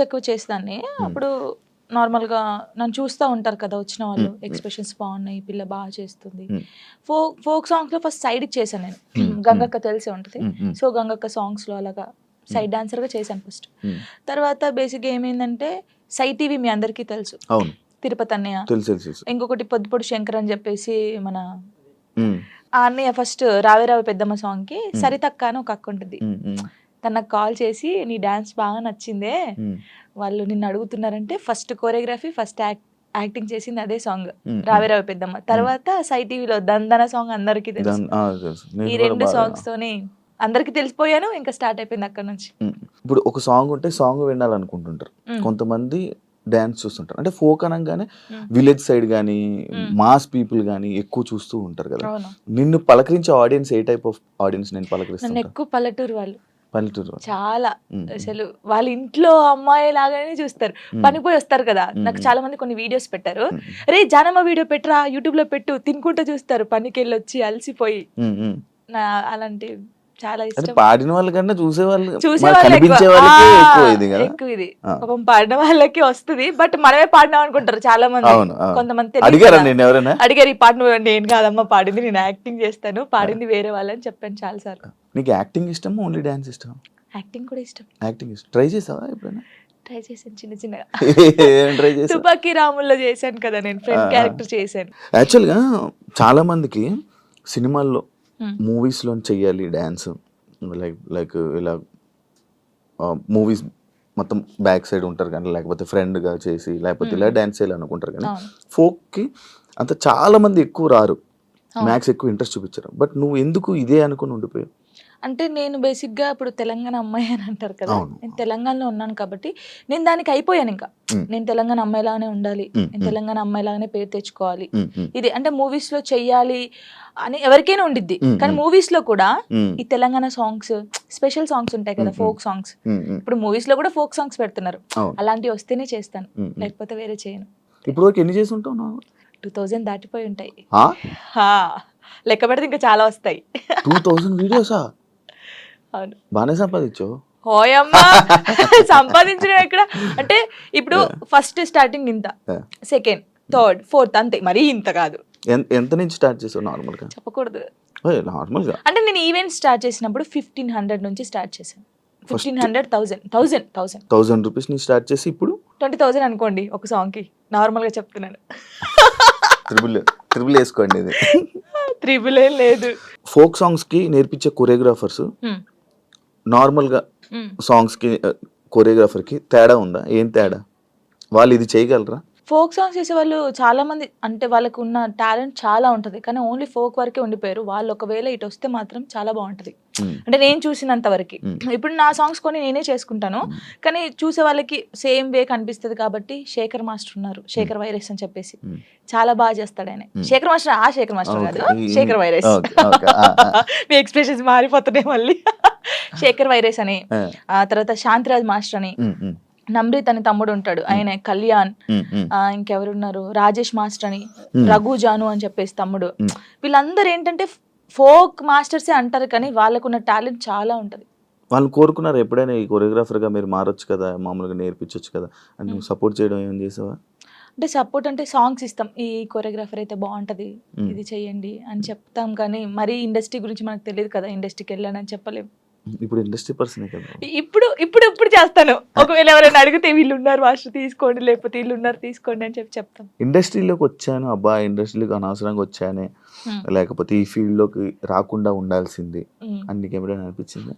ఎక్కువ చేసేదాన్ని. అప్పుడు నార్మల్‌గా నన్ను చూస్తా ఉంటారు కదా వచ్చిన వాళ్ళు. ఎక్స్‌ప్రెషన్స్ బాగున్నాయి, ఈ పిల్ల బాగా చేస్తుంది. ఫోక్ సాంగ్స్‌లో ఫస్ట్ సైడ్ ఇచ్చేసాను నేను. గంగక్క తెలిసే ఉంటది. సో గంగక్క సాంగ్స్‌లో అలాగా సైడ్ డాన్సర్‌గా చేశాను ఫస్ట్. తర్వాత బేసిక్‌గా ఏమైందంటే సై టీవీ మీ అందరికీ తెలుసు. అవును. తిరుపతి అన్నయ్య. తెలుసు. ఇంకొకటి పొద్దుపొడి శంకర్ అని చెప్పేసి మన ఆ అన్నయ్య ఫస్ట్ రావే రావే పెద్దమ్మ సాంగ్‌కి సరితక్క అని ఒక అక్క ఉంటుంది. తను నాకు కాల్ చేసి నీ డాన్స్ బాగా నచ్చిందే, వాళ్ళు నిన్ను అడుగుతున్నారంటే ఫస్ట్ కోరియోగ్రఫీ ఫస్ట్ యాక్టింగ్ చేసింది అదే సాంగ్ రావే రావే పెద్దమ్మ. తర్వాత సై టీవీలో దందన సాంగ్ అందరికీ తెలుసు. ఈ రెండు సాంగ్స్ తోనే అందరికి తెలిసిపోయాను. ఇంకా స్టార్ట్ అయిపోయింది అక్కడ నుంచి. ఇప్పుడు ఒక సాంగ్ ఉంటే సాంగ్ వినాలనుకుంటుంటారు కొంతమంది, డాన్స్ చూస్తుంటారు. అంటే ఫోక్ అనగానే విలేజ్ సైడ్ కానీ మాస్ పీపుల్ కానీ ఎక్కువ చూస్తూ ఉంటారు కదా. నిన్ను పలకరించే ఆడియన్స్ ఏ టైప్ ఆఫ్ ఆడియన్స్ నేను పలకరిస్తాను? ఎక్కువ పల్లెటూరు వాళ్ళు. పల్లెటూరు చాలా అసలు వాళ్ళ ఇంట్లో అమ్మాయి లాగానే చూస్తారు. పనిపోయి వస్తారు కదా. నాకు చాలా మంది కొన్ని వీడియోస్ పెట్టారు. రే జానమ్మ వీడియో పెట్టరా, యూట్యూబ్ లో పెట్టు, తినుకుంటూ చూస్తారు పనికి వెళ్ళి వచ్చి అలసిపోయి. అలాంటి చాలా ఇష్టం. పాడిన వాళ్ళకన్నా చూసే వాళ్ళు ఎక్కువ ఇది. పాపం పాడిన వాళ్ళకి వస్తుంది, బట్ మనమే పాడినాం అనుకుంటారు చాలా మంది. కొంతమంది అడిగారు ఈ పాట నువ్వు. నేను కాదమ్మా పాడింది, నేను యాక్టింగ్ చేస్తాను, పాడింది వేరే వాళ్ళని చెప్పాను చాలా సార్లు. నీకు యాక్టింగ్ ఇష్టమా ఓన్లీ డాన్స్ ఇష్టం? యాక్టింగ్ కూడా ఇష్టం. యాక్టింగ్ ఇష్టం. ట్రై చేసావా ఎప్పుడైనా? ట్రై చేశాను చిన్నగా. తుపాకీ రాముల్లో చేశాను కదా నేను, ఫ్రెండ్ క్యారెక్టర్ చేశాను. యాక్చువల్గా చాలా మందికి సినిమాల్లో మూవీస్లో చెయ్యాలి డ్యాన్స్, లైక్ ఇలా మూవీస్ మొత్తం బ్యాక్ సైడ్ ఉంటారు కానీ, లేకపోతే ఫ్రెండ్గా చేసి లేకపోతే ఇలా డ్యాన్స్ చేయాలి అనుకుంటారు కానీ, ఫోక్కి అంత చాలా మంది ఎక్కువ రారు, మ్యాక్స్ ఎక్కువ ఇంట్రెస్ట్ చూపించారు. బట్ నువ్వు ఎందుకు ఇదే అనుకుని ఉండిపోయావు? అంటే నేను బేసిక్గా ఇప్పుడు తెలంగాణ అమ్మాయి అని అంటారు కదా, నేను తెలంగాణలో ఉన్నాను కాబట్టి నేను దానికి అయిపోయాను. ఇంకా నేను తెలంగాణ అమ్మాయిలాగానే ఉండాలి, నేను తెలంగాణ అమ్మాయిలాగానే పేరు తెచ్చుకోవాలి, ఇది అంటే మూవీస్ లో చెయ్యాలి అని ఎవరికైనా ఉండిద్ది. కానీ మూవీస్ లో కూడా ఈ తెలంగాణ సాంగ్స్, స్పెషల్ సాంగ్స్ ఉంటాయి కదా, ఫోక్ సాంగ్స్. ఇప్పుడు మూవీస్ లో కూడా ఫోక్ సాంగ్స్ పెడుతున్నారు, అలాంటివి వస్తేనే చేస్తాను, లేకపోతే వేరే చేయను. ఇప్పుడు ఎన్ని చేసి ఉంటావు? 2000 దాటిపోయి ఉంటాయి. లెక్క పెడితే ఇంకా చాలా వస్తాయి. 2000 వీడియోసా? అవును. బాగానే సంపాదించావు. హోయమ్మా, సంపాదించడం ఎక్కడ అంటే ఇప్పుడు ఫస్ట్ స్టార్టింగ్ ఇంత, సెకండ్, థర్డ్, ఫోర్త్ అంతే, మరీ ఇంత కాదు. ఎంత నుంచి స్టార్ట్ చేసావు నార్మల్ గా? చెప్పకూడదు. నార్మల్ గా అంటే నేను ఈవెంట్ స్టార్ట్ చేసినప్పుడు 1500 నుంచి స్టార్ట్ చేశాను. 1500 రూపీస్ నుంచి స్టార్ట్ చేసి ఇప్పుడు 20,000 అనుకోండి ఒక సాంగ్ కి. నార్మల్ గా చెప్తున్నాను. ట్రిపుల్ వేసుకోండి. ఇది ట్రిపుల్ ఏం లేదు. ఫోక్ సాంగ్స్ కి నేర్పించే కొరియోగ్రాఫర్స్ నార్మల్ గా సాంగ్స్ కి కొరియోగ్రాఫర్ కి తేడా ఉందా? ఏం తేడా? వాళ్ళు ఇది చేయగలరా? ఫోక్ సాంగ్స్ చేసే వాళ్ళు చాలా మంది, అంటే వాళ్ళకు ఉన్న టాలెంట్ చాలా ఉంటది, కానీ ఓన్లీ ఫోక్ వరకే ఉండిపోయారు. వాళ్ళు ఒకవేళ ఇటు వస్తే మాత్రం చాలా బాగుంటది. అంటే నేను చూసినంత వరకు. ఇప్పుడు నా సాంగ్స్ కొని నేనే చేసుకుంటాను, కానీ చూసే వాళ్ళకి సేమ్ వే కనిపిస్తుంది. కాబట్టి శేఖర్ మాస్టర్ ఉన్నారు, శేఖర్ వైరస్ అని చెప్పేసి, చాలా బాగా చేస్తాడు ఆయన. శేఖర్ మాస్టర్, ఆ శేఖర్ మాస్టర్ కాదు, శేఖర్ వైరస్. మీ ఎక్స్ప్రెషన్స్ మారిపోతున్నాయి మళ్ళీ. శేఖర్ వైరస్ అని, ఆ తర్వాత శాంతిరాజ్ మాస్టర్ అని, నమ్రీత్ అని తమ్ముడు ఉంటాడు, ఆయన కళ్యాణ్, ఇంకెవరున్నారు, రాజేష్ మాస్టర్ అని, రఘు జాను అని చెప్పేసి తమ్ముడు. వీళ్ళందరూ ఏంటంటే ఫోక్ మాస్టర్సే అంటారు, కానీ వాళ్ళకున్న టాలెంట్ చాలా ఉంటది. వాళ్ళు కోరుకున్నారు ఎప్పుడైనా ఈ కొరియోగ్రాఫర్ గా మీరు మారొచ్చు కదా, మామూలుగా నేర్పించవచ్చు కదా అని నువ్వు సపోర్ట్ చేయడం ఏం చేసావా? అంటే సపోర్ట్ అంటే సాంగ్స్ ఇస్తాం, ఈ కొరియోగ్రాఫర్ అయితే బాగుంటది, ఇది చెయ్యండి అని చెప్తాం, కానీ మరీ ఇండస్ట్రీ గురించి మనకు తెలియదు కదా, ఇండస్ట్రీకి వెళ్ళానని చెప్పలేము. ఇప్పుడు ఇండస్ట్రీ పర్సన్ కదా. ఇప్పుడు చేస్తాను. ఒకవేళ ఎవరైనా అడిగితే వీళ్ళు ఉన్నారు మాస్టర్ తీసుకోండి, లేకపోతే వీళ్ళు ఉన్నారు తీసుకోండి అని చెప్తాం. ఇండస్ట్రీలోకి వచ్చాను అబ్బా, ఇండస్ట్రీలోకి అనవసరంగా వచ్చానే, లేకపోతే ఈ ఫీల్డ్ లోకి రాకుండా ఉండాల్సింది అని నీకు ఎప్పుడైనా అనిపించింది?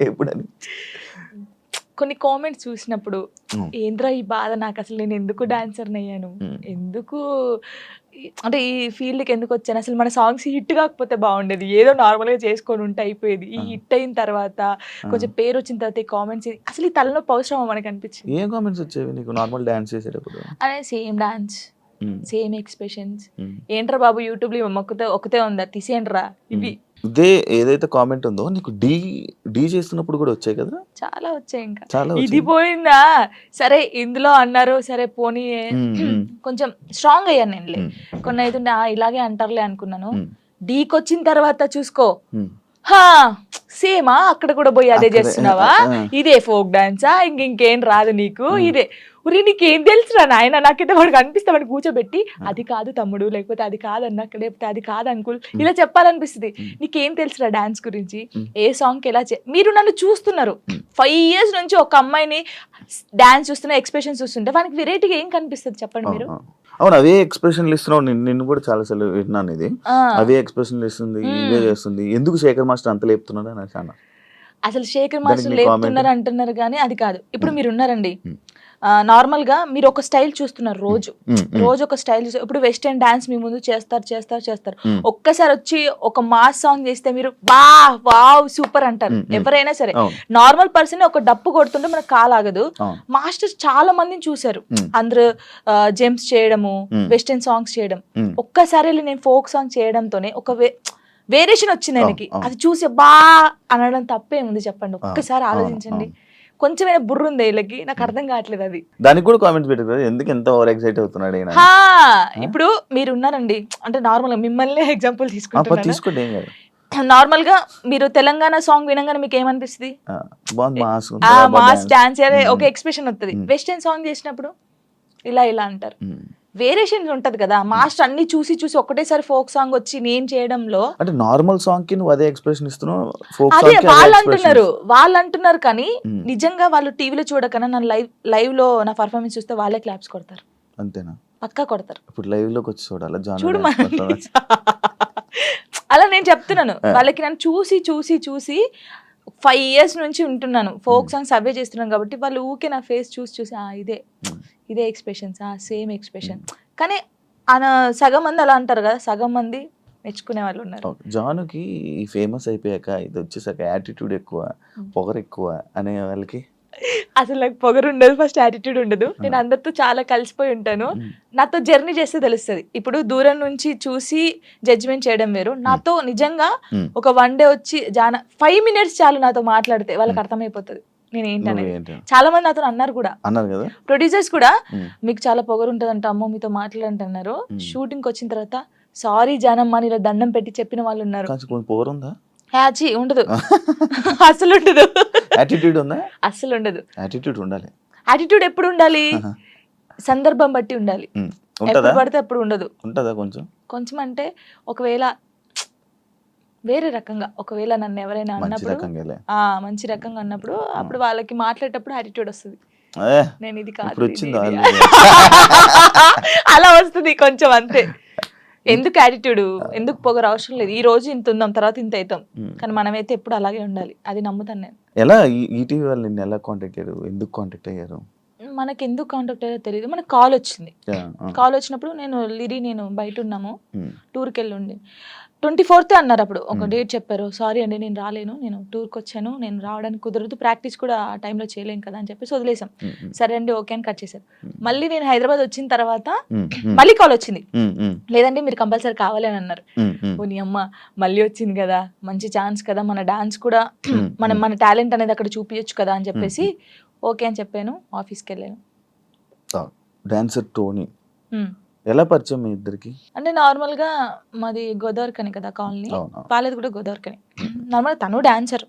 ఎప్పుడు కొన్ని కామెంట్స్ చూసినప్పుడు ఏంద్రా ఈ బాధ, నాకు అసలు నేను ఎందుకు డాన్సర్ని అయ్యాను, ఎందుకు అంటే ఈ ఫీల్డ్కి ఎందుకు వచ్చాను, అసలు మన సాంగ్స్ హిట్ కాకపోతే బాగుండేది, ఏదో నార్మల్గా చేసుకొని ఉంటే అయిపోయేది. ఈ హిట్ అయిన తర్వాత కొంచెం పేరు వచ్చిన తర్వాత ఈ కామెంట్స్, అసలు ఈ తలనొప్పి అవసరమా మనకు అనిపించింది. ఏం కామెంట్స్ వచ్చేవి నీకు నార్మల్ డాన్స్ చేసేటప్పుడు? అదే సేమ్ డాన్స్, సేమ్ ఎక్స్ప్రెషన్స్, ఏంట్రా బాబు యూట్యూబ్ లో ఒకతే ఉందా, తీసేయండిరా ఇవి. ఇదే ఏదైతే కామెంట్ ఉందో నీకు డీ చేస్తున్నప్పుడు కూడా వచ్చాయి కదా? చాలా వచ్చాయి. ఇంకా ఇది పోయిందా, సరే ఇందులో అన్నారు, సరే పోనీ కొంచెం స్ట్రాంగ్ అయ్యాను నేను. కొన్ని అయితే ఇలాగే అంటారులే అనుకున్నాను. డీకి వచ్చిన తర్వాత చూసుకో హా సేమా అక్కడ కూడా పోయి అదే అక్కడే, చేస్తున్నావా, ఇదే ఫోక్ డాన్సా, ఇంకేం రాదు నీకు, ఇదే ఉరి నీకేం తెలుసురా నాయన, నాకైతే వాడికి అనిపిస్తే వాడిని కూర్చోబెట్టి అది కాదు తమ్ముడు, లేకపోతే అది కాదన్న, లేకపోతే అది కాదు అంకుల్, ఇలా చెప్పాలనిపిస్తుంది. నీకేం తెలుసురా డాన్స్ గురించి, ఏ సాంగ్ ఎలా మీరు నన్ను చూస్తున్నారు 5 years నుంచి ఒక అమ్మాయిని డాన్స్ చూస్తున్నా, ఎక్స్ప్రెషన్స్ చూస్తుంటే వానికి వెరైటీగా ఏం కనిపిస్తుంది చెప్పండి మీరు. అవును, అవే ఎక్స్ప్రెషన్లు ఇస్తున్నావు. నిన్ను కూడా చాలా సార్లు విన్నాను ఇది. అవే ఎక్స్ప్రెషన్లు ఇస్తుంది, ఇవే చేస్తుంది. ఎందుకు శేఖర్ మాస్టర్ అంత లేపుతున్నాడు అని అన్నా. అసలు శేఖర్ మాస్టర్ లేపుతున్నారు అంటున్నారు కానీ అది కాదు. ఇప్పుడు మీరు ఉన్నారండి, నార్మల్ గా మీరు ఒక స్టైల్ చూస్తున్నారు, రోజు ఒక స్టైల్. ఇప్పుడు వెస్టర్న్ డాన్స్ మీ ముందు చేస్తారు, ఒక్కసారి వచ్చి ఒక మాస్ సాంగ్ చేస్తే మీరు వావ్ సూపర్ అంటారు ఎవరైనా సరే. నార్మల్ పర్సన్ ఒక డప్పు కొడుతుంటే మనకు కాలాగదు. మాస్టర్స్ చాలా మందిని చూసారు, అందరూ జెమ్స్ చేయడము, వెస్టర్న్ సాంగ్స్ చేయడం. ఒక్కసారి నేను ఫోక్ సాంగ్ చేయడంతోనే ఒక వేరియేషన్ వచ్చింది ఆయనకి. అది చూసి అనడం తప్పేముంది చెప్పండి, ఒక్కసారి ఆలోచించండి. కొంచెమైనా బుర్ర ఉంది వీళ్ళకి, నాకు అర్థం కావట్లేదు అది. దానికి కూడా కామెంట్స్ పెట్టారు, ఎందుకు ఎంత ఓవర్ ఎక్సైట్ అవుతున్నాడు. ఇప్పుడు మీరు ఉన్నారండి, అంటే నార్మల్ గా మిమ్మల్ని ఎగ్జాంపుల్ తీసుకోండి. నార్మల్ గా మీరు తెలంగాణ సాంగ్ వినంగానే మీకు ఏమనిపిస్తుంది, మాస్ డాన్స్ ఒక ఎక్స్ప్రెషన్ వస్తుంది. వెస్టర్న్ సాంగ్ చేసినప్పుడు ఇలా అంటారు, వేరియేషన్ ఉంటది కదా. మాస్టర్ అన్ని చూసి ఒకటేసారి ఫోక్ సాంగ్ వచ్చి నేను చేయడంలో, అంటే నార్మల్ సాంగ్ కి నువ్వు అదే ఎక్స్ప్రెషన్ ఇస్తున్నావు, అదే వాళ్ళు అంటున్నారు కానీ నిజంగా వాళ్ళు టీవీలో చూడకన్నా నా లైవ్ లో నా పర్ఫార్మెన్స్ చూస్తే వాళ్ళే క్లాప్స్ కొడతారు. అంతేనా? పక్కా కొడతారు. ఇప్పుడు లైవ్ లోకి వచ్చి చూడాలి, చూడు అలా నేను చెప్తున్నాను వాళ్ళకి. నన్ను చూసి 5 years నుంచి ఉంటున్నాను, ఫోక్ సాంగ్స్ అవే చేస్తున్నాను కాబట్టి వాళ్ళు ఊకే నా ఫేస్ చూసి ఇదే ఎక్స్ప్రెషన్స్, సేమ్ ఎక్స్ప్రెషన్. కానీ సగం మంది అలా అంటారు కదా, సగం మంది మెచ్చుకునే వాళ్ళు ఉన్నారు. జానుకి ఫేమస్ అయిపోయాక ఇది వచ్చేసాక యాటిట్యూడ్ ఎక్కువ, పొగరు ఎక్కువ అనే వాళ్ళకి అసలు నాకు పొగరు ఉండదు, ఫస్ట్ యాటిట్యూడ్ ఉండదు. నేను అందరితో చాలా కలిసిపోయి ఉంటాను. నాతో జర్నీ చేస్తే తెలుస్తుంది. ఇప్పుడు దూరం నుంచి చూసి జడ్జిమెంట్ చేయడం వేరు. నాతో నిజంగా ఒక 1 day వచ్చి 5 minutes చాలు నాతో మాట్లాడితే వాళ్ళకి అర్థమైపోతుంది నేను ఏంటనేది. చాలా మంది నాతో అన్నారు కూడా, ప్రొడ్యూసర్స్ కూడా, మీకు చాలా పొగరు ఉంటుంది అంట అమ్మో మీతో మాట్లాడంటున్నారు. షూటింగ్ వచ్చిన తర్వాత సారీ జానమ్మ అని ఇలా దండం పెట్టి చెప్పిన వాళ్ళు ఉన్నారు. ఉండదు, అసలు ఉండదు. యాటిట్యూడ్ ఉందా? అసలు ఉండదు. యాటిట్యూడ్ ఉండాలి. యాటిట్యూడ్ ఎప్పుడు ఉండాలి? సందర్భం బట్టి ఉండాలి. ఎప్పుడు పడితే అప్పుడు ఉండదు. ఉంటదా కొంచెం అంటే ఒకవేళ వేరే రకంగా, ఒకవేళ నన్ను ఎవరైనా అన్నప్పుడు మంచి రకంగా అన్నప్పుడు అప్పుడు వాళ్ళకి మాట్లాడేటప్పుడు యాటిట్యూడ్ వస్తుంది. నేను ఇది కాదు అలా వస్తుంది కొంచెం, అంతే. ఎందుకు యాటిట్యూడ్, ఎందుకు పొగరు అవసరం లేదు. ఈ రోజు ఇంత ఉందాం, తర్వాత ఇంత అవుతాం, కానీ మనమైతే ఎప్పుడు అలాగే ఉండాలి. అది నమ్ముతాను నేను. ఎలా ఈటీవీ వాళ్ళు నిన్ను ఎలా కాంటాక్ట్ అయ్యారు, ఎందుకు కాంటాక్ట్ అయ్యారు? మనకి ఎందుకు కాంటాక్ట్ అయ్యారో తెలియదు. మనకు కాల్ వచ్చింది. కాల్ వచ్చినప్పుడు నేను బయట ఉన్నాము, టూర్కి వెళ్ళి ఉండి 24th అన్నారు. అప్పుడు ఒక డేట్ చెప్పారు. సారీ అండి నేను రాలేను, నేను టూర్కి వచ్చాను, నేను రావడానికి కుదరదు, ప్రాక్టీస్ కూడా ఆ టైంలో చేయలేం కదా అని చెప్పేసి వదిలేసాం. సరే అండి ఓకే అని కట్ చేశారు. మళ్ళీ నేను హైదరాబాద్ వచ్చిన తర్వాత మళ్ళీ కాల్ వచ్చింది. లేదండి మీరు కంపల్సరీ కావాలి అని అన్నారు. ఓ నీ అమ్మ, మళ్ళీ వచ్చింది కదా, మంచి ఛాన్స్ కదా, మన డాన్స్ కూడా మన టాలెంట్ అనేది అక్కడ చూపించచ్చు కదా అని చెప్పేసి ఓకే అని చెప్పాను. ఆఫీస్కి వెళ్ళాను. డాన్సర్ టోనీ ఎలా పరిచయం మీ ఇద్దరికి? అంటే నార్మల్ గా మాది గోదావరికని కదా కాలనీ, పాలేదు కూడా గోదావరికని. నార్మల్ తను డాన్సర్,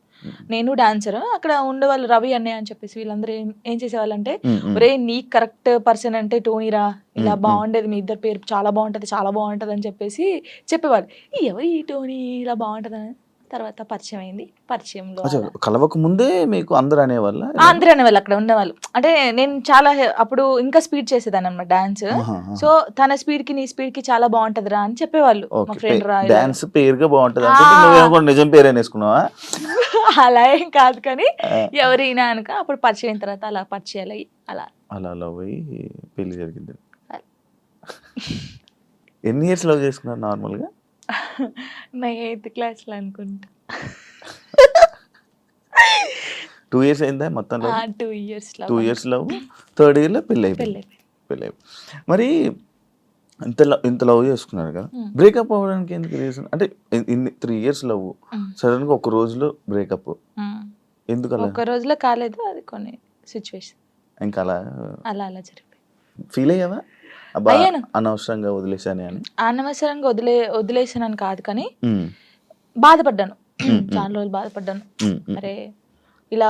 నేను డాన్సర్. అక్కడ ఉండేవాళ్ళు రవి అన్నయ్య అని చెప్పేసి వీళ్ళందరూ ఏం చేసేవాళ్ళు అంటే, ఒరే నీ కరెక్ట్ పర్సన్ అంటే టోనీరా, ఇలా బాగుండేది, మీ ఇద్దరు పేరు చాలా బాగుంటది అని చెప్పేసి చెప్పేవాళ్ళు. ఎవరు ఈ టోనీ ఇలా బాగుంటది అని. తర్వాత పరిచయం అయింది. పరిచయంలో కలవక ముందే మీకు అందరూ అనేవాళ్ళు అక్కడ ఉండేవాళ్ళు. అంటే నేను చాలా అప్పుడు ఇంకా స్పీడ్ చేసేదాన్ని అన్నమాట డాన్స్. సో తన స్పీడ్ కి నీ స్పీడ్ కి చాలా బాగుంటదిరా అని చెప్పేవాళ్ళు. మా ఫ్రెండ్ రా డాన్స్ పేరుగా బాగుంటది అంటే నిజం పేరు అనేసుకున్నావా? అలా ఏం కాదు కానీ ఎవరైనా అనుక అప్పుడు పరిచయం అయిన తర్వాత అలా పరిచయాలు అయ్యి అలా పోయి పెళ్లి జరిగింది. ఎన్ని ఇయర్స్ లవ్ చేసుకున్నారు నార్మల్ గా? నా 8th class లో అనుకుంటా. 2 years అయిందా మొత్తం? 2 years 2 years love, 3rd year లో పెళ్ళి అయిపోయింది. మరి ఇంత లవ్ చేసుకున్నారు కదా, బ్రేకప్ అవ్వడానికి ఎందుకు రీజన్? అంటే 3 years లవ్, సడన్ గా ఒక రోజులో బ్రేకప్ ఎందుకు? అలా ఒక రోజులో కాలేదు, అది కొన్ని సిచ్యువేషన్ ఇంకా అలా జరిగిపోయింది. ఫీల్ అయ్యావా అనవసరంగా వదిలేసాను అని? అనవసరంగా వదిలేసానని కాదు కానీ బాధపడ్డాను. చాలా రోజులు బాధపడ్డాను. అరే ఇలా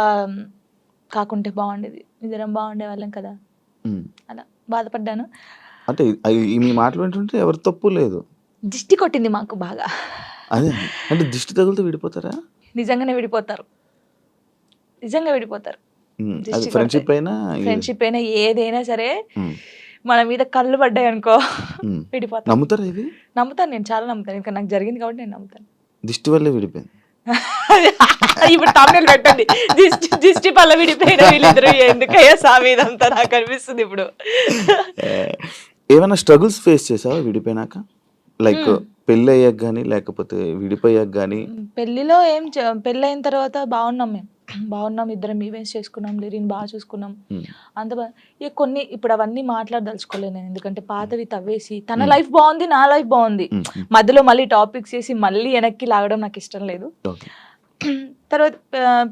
కాకుంటే బాగుండేది, ఇద్దరం బాగుండే వాళ్ళం కదా, అలా బాధపడ్డాను. అంటే మీ మాటలు వింటుంటే ఎవరి తప్పు లేదు. దిష్టి కొట్టింది మాకు బాగా. అదే అంటే దిష్టి తగులుతూ విడిపోతారా? నిజంగానే విడిపోతారు, నిజంగా విడిపోతారు. అది ఫ్రెండ్షిప్ అయినా ఫ్రెండ్షిప్ అయినా ఏదైనా సరే మన మీద కళ్ళు పడ్డాయి అనుకో విడిపోతాను. నమ్ముతారా ఇది? నమ్ముతాను, నేను చాలా నమ్ముతాను. ఇంకా నాకు జరిగింది కాబట్టి నేను నమ్ముతాను. దిష్టి వల్లే విడిపోయింది. ఇప్పుడు తమిళ పెట్టండి, దిష్టి పల్ల విడిపోయిన వీళ్ళిద్దరు ఎందుకయ్యా సామి ఇదంతా నాకు అనిపిస్తుంది ఇప్పుడు. ఏమైనా స్ట్రగుల్స్ ఫేస్ చేసావా విడిపోయినాక? లైక్ పెళ్ళి అయ్యాక కానీ లేకపోతే విడిపోయాక కానీ? పెళ్లిలో పెళ్ళి అయిన తర్వాత బాగున్నాం, మేము బాగున్నాం, ఇద్దరం ఈవెంట్స్ చేసుకున్నాం, లిరిని బాగా చూసుకున్నాం, అంత ఇక కొన్ని ఇప్పుడు అవన్నీ మాట్లాడదలుచుకోలేదు నేను, ఎందుకంటే పాతవి తవ్వేసి తన లైఫ్ బాగుంది, నా లైఫ్ బాగుంది, మధ్యలో మళ్ళీ టాపిక్స్ చేసి మళ్ళీ వెనక్కి లాగడం నాకు ఇష్టం లేదు. తర్వాత